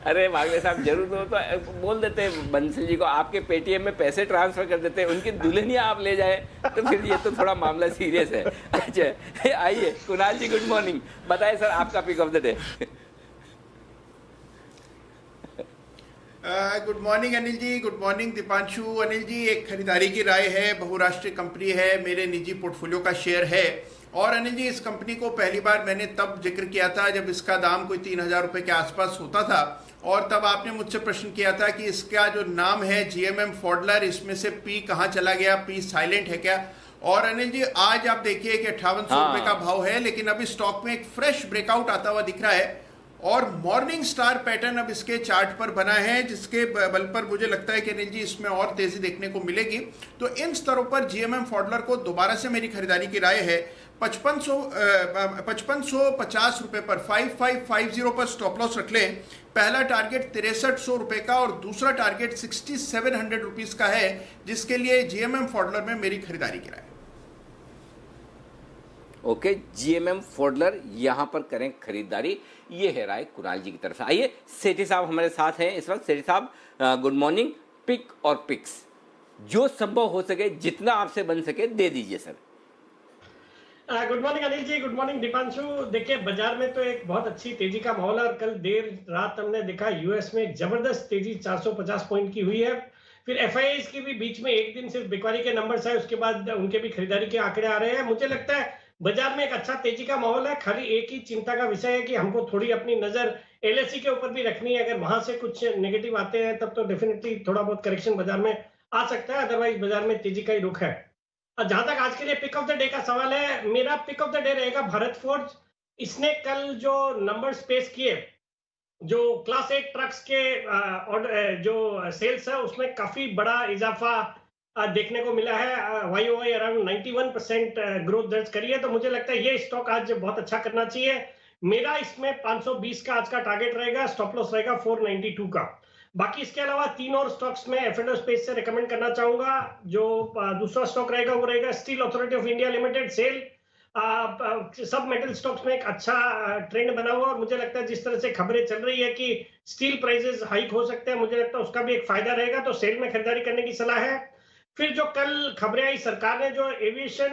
अरे वागले साहब, जरूर तो बोल देते हैं बंसल जी को, आपके पेटीएम में पैसे ट्रांसफर कर देते हैं, उनकी दुल्हनियां आप ले जाए, तो फिर ये तो थोड़ा मामला सीरियस है। अच्छा आइए कुणाल जी, गुड मॉर्निंग, बताइए सर आपका pick of the day.
Good morning Anil ji, good morning Deepanshu. Anil ji, एक खरीदारी की राय है, बहुराष्ट्रीय कंपनी है, मेरे निजी पोर्टफोलियो का शेयर है। और अनिल जी, इस कंपनी को पहली बार मैंने तब जिक्र किया था जब इसका दाम कोई 3000 रुपये के आसपास होता था, और तब आपने मुझसे प्रश्न किया था कि इसका जो नाम है जीएमएम फॉडलर, इसमें से पी कहाँ चला गया, पी साइलेंट है क्या? और अनिल जी, आज आप देखिए कि 5800 रुपये का भाव है, लेकिन अभी स्टॉक में एक फ्रेश ब्रेकआउट आता हुआ दिख रहा है, और मॉर्निंग स्टार पैटर्न अब इसके चार्ट पर बना है, जिसके बल पर मुझे लगता है कि अनिल जी इसमें और तेजी देखने को मिलेगी। तो इन स्तरों पर जीएमएम फॉडलर को दोबारा से मेरी खरीदारी की राय है। 5550 रुपए पर 5550 पर स्टॉप लॉस रख लें। पहला टारगेट 6300 रुपए का और दूसरा टारगेट 6700 रुपीज का है, जिसके लिए जीएमएम फॉडलर में मेरी खरीदारी की राय है।
ओके, जीएमएम फॉडलर यहां पर करें खरीदारी, ये है राय कुणाल जी की तरफ से। आइए सेठी साहब हमारे साथ हैं इस वक्त। सेठी साहब गुड मॉर्निंग। पिक और पिक्स जो संभव हो सके, जितना आपसे बन सके दे दीजिए sir.
Good morning Anil ji, good morning Deepanshu. देखिए, बाजार में तो एक बहुत अच्छी तेजी का माहौल है, और कल देर रात हमने देखा यूएस में एक जबरदस्त तेजी 450 पॉइंट की हुई है। फिर एफआईआईज की भी बीच में एक दिन सिर्फ बिक्वारी के नंबर्स है, उसके बाद उनके भी खरीदारी के आंकड़े आ रहे हैं। मुझे लगता है बाजार में एक अच्छा तेजी का माहौल है। खाली एक ही चिंता का विषय है कि हमको थोड़ी अपनी नजर एलएसई के ऊपर भी रखनी है। अगर वहां से कुछ नेगेटिव आते हैं तब तो डेफिनेटली थोड़ा बहुत करेक्शन बाजार में आ सकता है, अदरवाइज बाजार में तेजी का ही रुख है। जहां तक आज के लिए पिक ऑफ द डे का सवाल है, मेरा पिक ऑफ द डे रहेगा भारत फोर्ज। इसने कल जो नंबर्स पेश किए, जो क्लास 8 ट्रक्स के जो सेल्स है, उसमें काफी बड़ा इजाफा देखने को मिला है। वाईओवाई अराउंड 91% ग्रोथ दर्ज करी है। तो मुझे लगता है ये स्टॉक आज बहुत अच्छा करना चाहिए। मेरा इसमें 520 का आज का टारगेट रहेगा, स्टॉप लॉस रहेगा 492 का। बाकी इसके अलावा 3 और स्टॉक्स में F&O स्पेस से रेकमेंड करना चाहूंगा। जो दूसरा स्टॉक रहेगा वो रहेगा Steel Authority of India Limited, SAIL. सब मेटल स्टॉक्स में एक अच्छा ट्रेंड बना हुआ, और मुझे लगता है जिस तरह से खबरें चल रही है कि स्टील प्राइसेस हाइक हो सकते हैं, मुझे लगता है उसका भी एक फायदा रहेगा, तो सेल में खरीदारी करने की सलाह है। फिर जो कल खबरें आई, सरकार ने जो एविएशन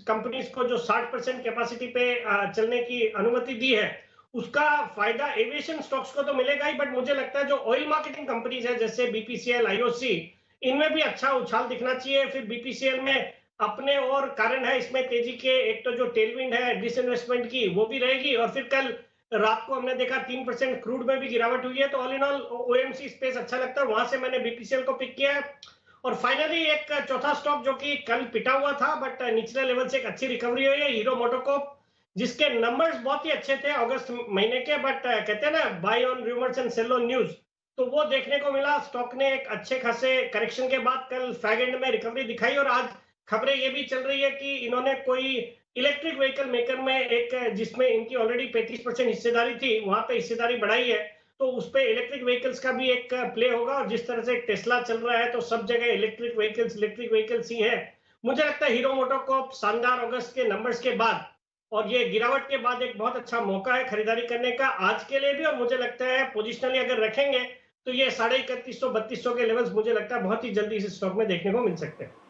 कंपनीज को जो 60% कैपेसिटी पे चलने की अनुमति दी है, उसका फायदा एविएशन स्टॉक्स को तो मिलेगा ही, बट मुझे लगता है जो ऑयल मार्केटिंग कंपनीज है जैसे बीपीसीएल, आईओसी, इनमें भी अच्छा उछाल दिखना चाहिए। फिर बीपीसीएल में अपने और कारण है इसमें तेजी के, एक तो जो टेलविंड है डिसइन्वेस्टमेंट की वो भी रहेगी, और फिर कल रात को हमने देखा 3% क्रूड में भी गिरावट हुई है, तो all in all OMC space अच्छा लगता है, वहां से मैंने बीपीसीएल को पिक किया है। और फाइनली एक चौथा स्टॉक जो कि कल पिटा हुआ था बट निचले लेवल से एक अच्छी रिकवरी हुई है, हीरो मोटोकॉर्प, जिसके नंबर्स बहुत ही अच्छे थे अगस्त महीने के, बट कहते हैं ना buy on rumours and sell on news, तो वो देखने को मिला। स्टॉक ने एक अच्छे खासे करेक्शन के बाद कल फ्लैग एंड में रिकवरी दिखाई, और आज खबरें ये भी चल रही है कि इन्होंने कोई इलेक्ट्रिक व्हीकल मेकर में एक, जिसमें इनकी ऑलरेडी 35% हिस्सेदारी थी, वहां पे हिस्सेदारी बढ़ाई है, तो उस पे इलेक्ट्रिक व्हीकल्स का भी एक प्ले होगा। और जिस तरह से टेस्ला चल रहा है तो सब जगह इलेक्ट्रिक व्हीकल्स ही है। मुझे लगता है हीरो मोटोकॉर्प शानदार अगस्त के नंबर्स के बाद और ये गिरावट के बाद एक बहुत अच्छा मौका है खरीदारी करने का आज के लिए भी, और मुझे लगता है पोजिशनली अगर रखेंगे तो ये 3150-3200 के लेवल्स मुझे लगता है बहुत ही जल्दी इस स्टॉक में देखने को मिल सकते हैं।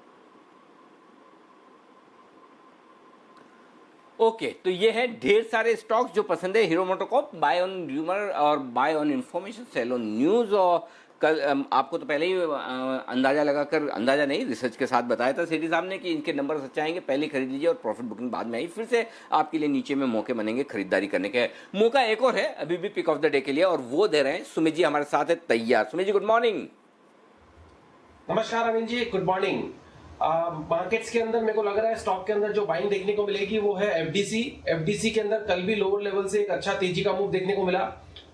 ओके, तो ये है ढेर सारे स्टॉक्स जो पसंद है Hero MotoCorp, buy on rumour और buy on information, sell on news. और कल आपको तो पहले ही अंदाजा लगाकर, अंदाजा नहीं रिसर्च के साथ बताया था सेठी साहब ने कि इनके नंबर अच्छे आएंगे, पहले खरीद लीजिए और प्रॉफिट बुकिंग बाद में आई। फिर से आपके लिए नीचे में मौके बनेंगे खरीदारी करने के। मौका एक और है अभी भी पिक ऑफ द डे के लिए, और वो दे रहे हैं सुमित जी, हमारे साथ है तैयार। Sumit ji good morning.
नमस्कार Anil ji, good morning. Markets के अंदर मेरे को लग रहा है स्टॉक के अंदर जो बाइंग देखने को मिलेगी वो है एफडीसी के अंदर कल भी लोअर लेवल से एक अच्छा तेजी का मूव देखने को मिला।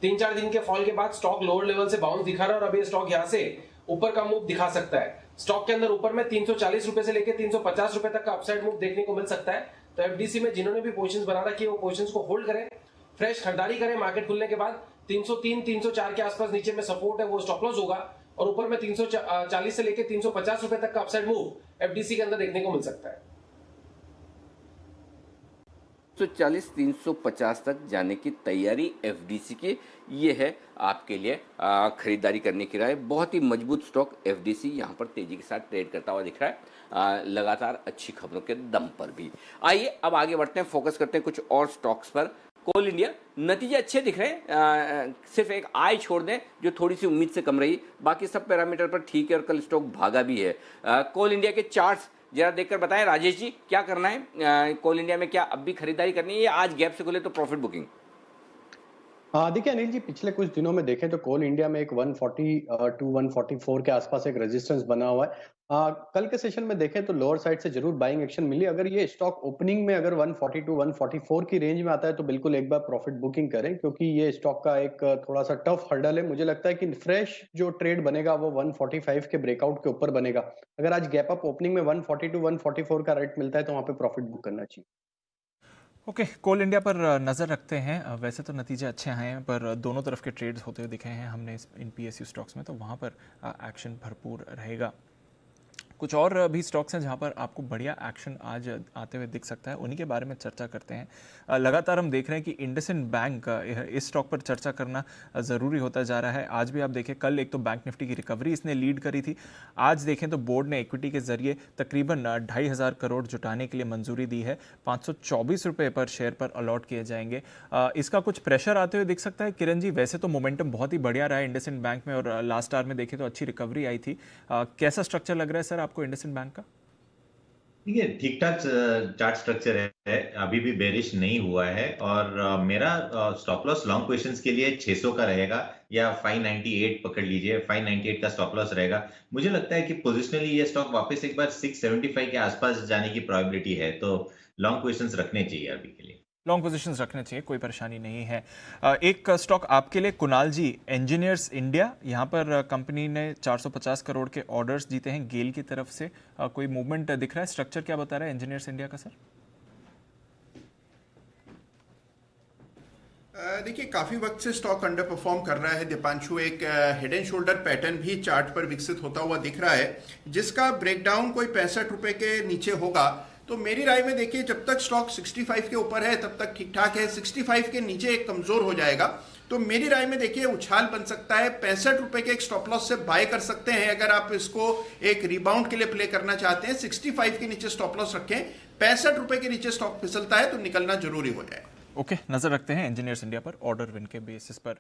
3-4 दिन के फॉल के बाद स्टॉक लोअर लेवल से बाउंस दिखा रहा है और अब ये स्टॉक यहाँ से ऊपर का मूव दिखा सकता है। स्टॉक के अंदर ऊपर में 340 रुपए से लेकर 350 रुपए तक का अपसाइड मूव देखने को मिल सकता है। तो एफडीसी में जिन्होंने भी पोजीशंस बना रखी है वो पोजीशंस को होल्ड करें, फ्रेश खरीदारी करें। मार्केट खुलने के बाद 303-304 के आसपास नीचे में सपोर्ट है, वो स्टॉप लॉस होगा, और ऊपर में 340 से लेकर 350 रुपए तक का अपसाइड मूव एफडीसी के अंदर देखने को मिल सकता है।
340-350 तक जाने की तैयारी एफडीसी की, ये है आपके लिए खरीदारी करने की राय। बहुत ही मजबूत स्टॉक एफडीसी यहाँ पर तेजी के साथ ट्रेड करता हुआ दिख रहा है, लगातार अच्छी खबरों के दम पर भी। आइए अब आगे बढ़ते हैं, फोकस करते हैं कुछ और स्टॉक्स पर। कोल इंडिया नतीजे अच्छे दिख रहे हैं, सिर्फ एक आय छोड़ दें जो थोड़ी सी उम्मीद से कम रही, बाकी सब पैरामीटर पर ठीक है और कल स्टॉक भागा भी है। कोल इंडिया के चार्ट्स जरा देखकर बताएं राजेश जी, क्या करना है कोल इंडिया में? क्या अब भी खरीदारी करनी है या आज गैप से खुले तो प्रॉफिट बुकिंग?
देखिए अनिल जी, पिछले कुछ दिनों में देखें तो कोल इंडिया में एक 140 के आसपास एक रेजिस्टेंस बना हुआ है। कल के सेशन में देखें तो लोअर साइड से जरूर बाइंग एक्शन मिली। अगर ये स्टॉक ओपनिंग में अगर 142-144 की रेंज में आता है तो बिल्कुल एक बार प्रॉफिट बुकिंग करें, क्योंकि ये स्टॉक का एक थोड़ा सा टफ हर्डल है। मुझे लगता है कि फ्रेश जो ट्रेड बनेगा वो 145 के ब्रेकआउट के ऊपर बनेगा। अगर आज गैप अप ओपनिंग में 142-144 का रेट मिलता है तो वहां पे प्रॉफिट बुक करना चाहिए।
ओके, कोल इंडिया पर नज़र रखते हैं। वैसे तो नतीजे अच्छे आए हैं पर दोनों तरफ के ट्रेड्स होते हुए दिखे हैं हमने इन पीएसयू स्टॉक्स में, तो वहाँ पर एक्शन भरपूर रहेगा। कुछ और भी स्टॉक्स हैं जहां पर आपको बढ़िया एक्शन आज आते हुए दिख सकता है, उन्हीं के बारे में चर्चा करते हैं। लगातार हम देख रहे हैं कि इंडसइंड बैंक, इस स्टॉक पर चर्चा करना ज़रूरी होता जा रहा है। आज भी आप देखें, कल एक तो बैंक निफ्टी की रिकवरी इसने लीड करी थी, आज देखें तो बोर्ड ने इक्विटी के जरिए तकरीबन 2500 करोड़ जुटाने के लिए मंजूरी दी है। 524 रुपये पर शेयर पर अलॉट किए जाएंगे। इसका कुछ प्रेशर आते हुए दिख सकता है किरण जी? वैसे तो मोमेंटम बहुत ही बढ़िया रहा है इंडसइंड बैंक में और लास्ट आवर में देखें तो अच्छी रिकवरी आई थी। कैसा स्ट्रक्चर लग रहा है सर आपको इंडसइंड बैंक का?
ठीक है, ठीक ठाक चार्ट स्ट्रक्चर है, अभी भी बेरिश नहीं हुआ है। और मेरा स्टॉप लॉस लॉन्ग क्वेश्चंस के लिए 600 का रहेगा या 598 पकड़ लीजिए, 598 का स्टॉप लॉस रहेगा। मुझे लगता है कि पोजिशनली ये स्टॉक वापस एक बार 675 के आसपास जाने की प्रोबेबिलिटी है, तो लॉन्ग क्वेश्चंस रखने चाहिए अभी के लिए।
लॉन्ग पोजीशंस रखने चाहिए, कोई परेशानी नहीं है। एक स्टॉक आपके लिए कुणाल जी, इंजीनियर्स इंडिया, यहाँ पर कंपनी ने 450 करोड़ के ऑर्डर्स जीते हैं गेल की तरफ से। कोई मूवमेंट दिख रहा है? स्ट्रक्चर क्या बता रहा है इंजीनियर्स इंडिया का सर?
देखिए काफी वक्त से स्टॉक अंडर परफॉर्म कर रहा है दीपांशु। एक हेड एंड शोल्डर पैटर्न भी चार्ट पर विकसित होता हुआ दिख रहा है, जिसका ब्रेकडाउन कोई 65 रुपए के नीचे होगा। तो मेरी राय में देखिए जब तक स्टॉक 65 के ऊपर है तब तक ठीक ठाक है। 65 के नीचे एक कमजोर हो जाएगा तो मेरी राय में देखिए उछाल बन सकता है। 65 रुपए के एक स्टॉप लॉस से बाय कर सकते हैं अगर आप इसको एक रिबाउंड के लिए प्ले करना चाहते हैं। 65 के नीचे स्टॉप लॉस रखें, 65 रुपए के नीचे स्टॉक फिसलता है तो निकलना जरूरी हो जाए।
ओके, नजर रखते हैं इंजीनियर्स इंडिया पर ऑर्डर विन के बेसिस पर।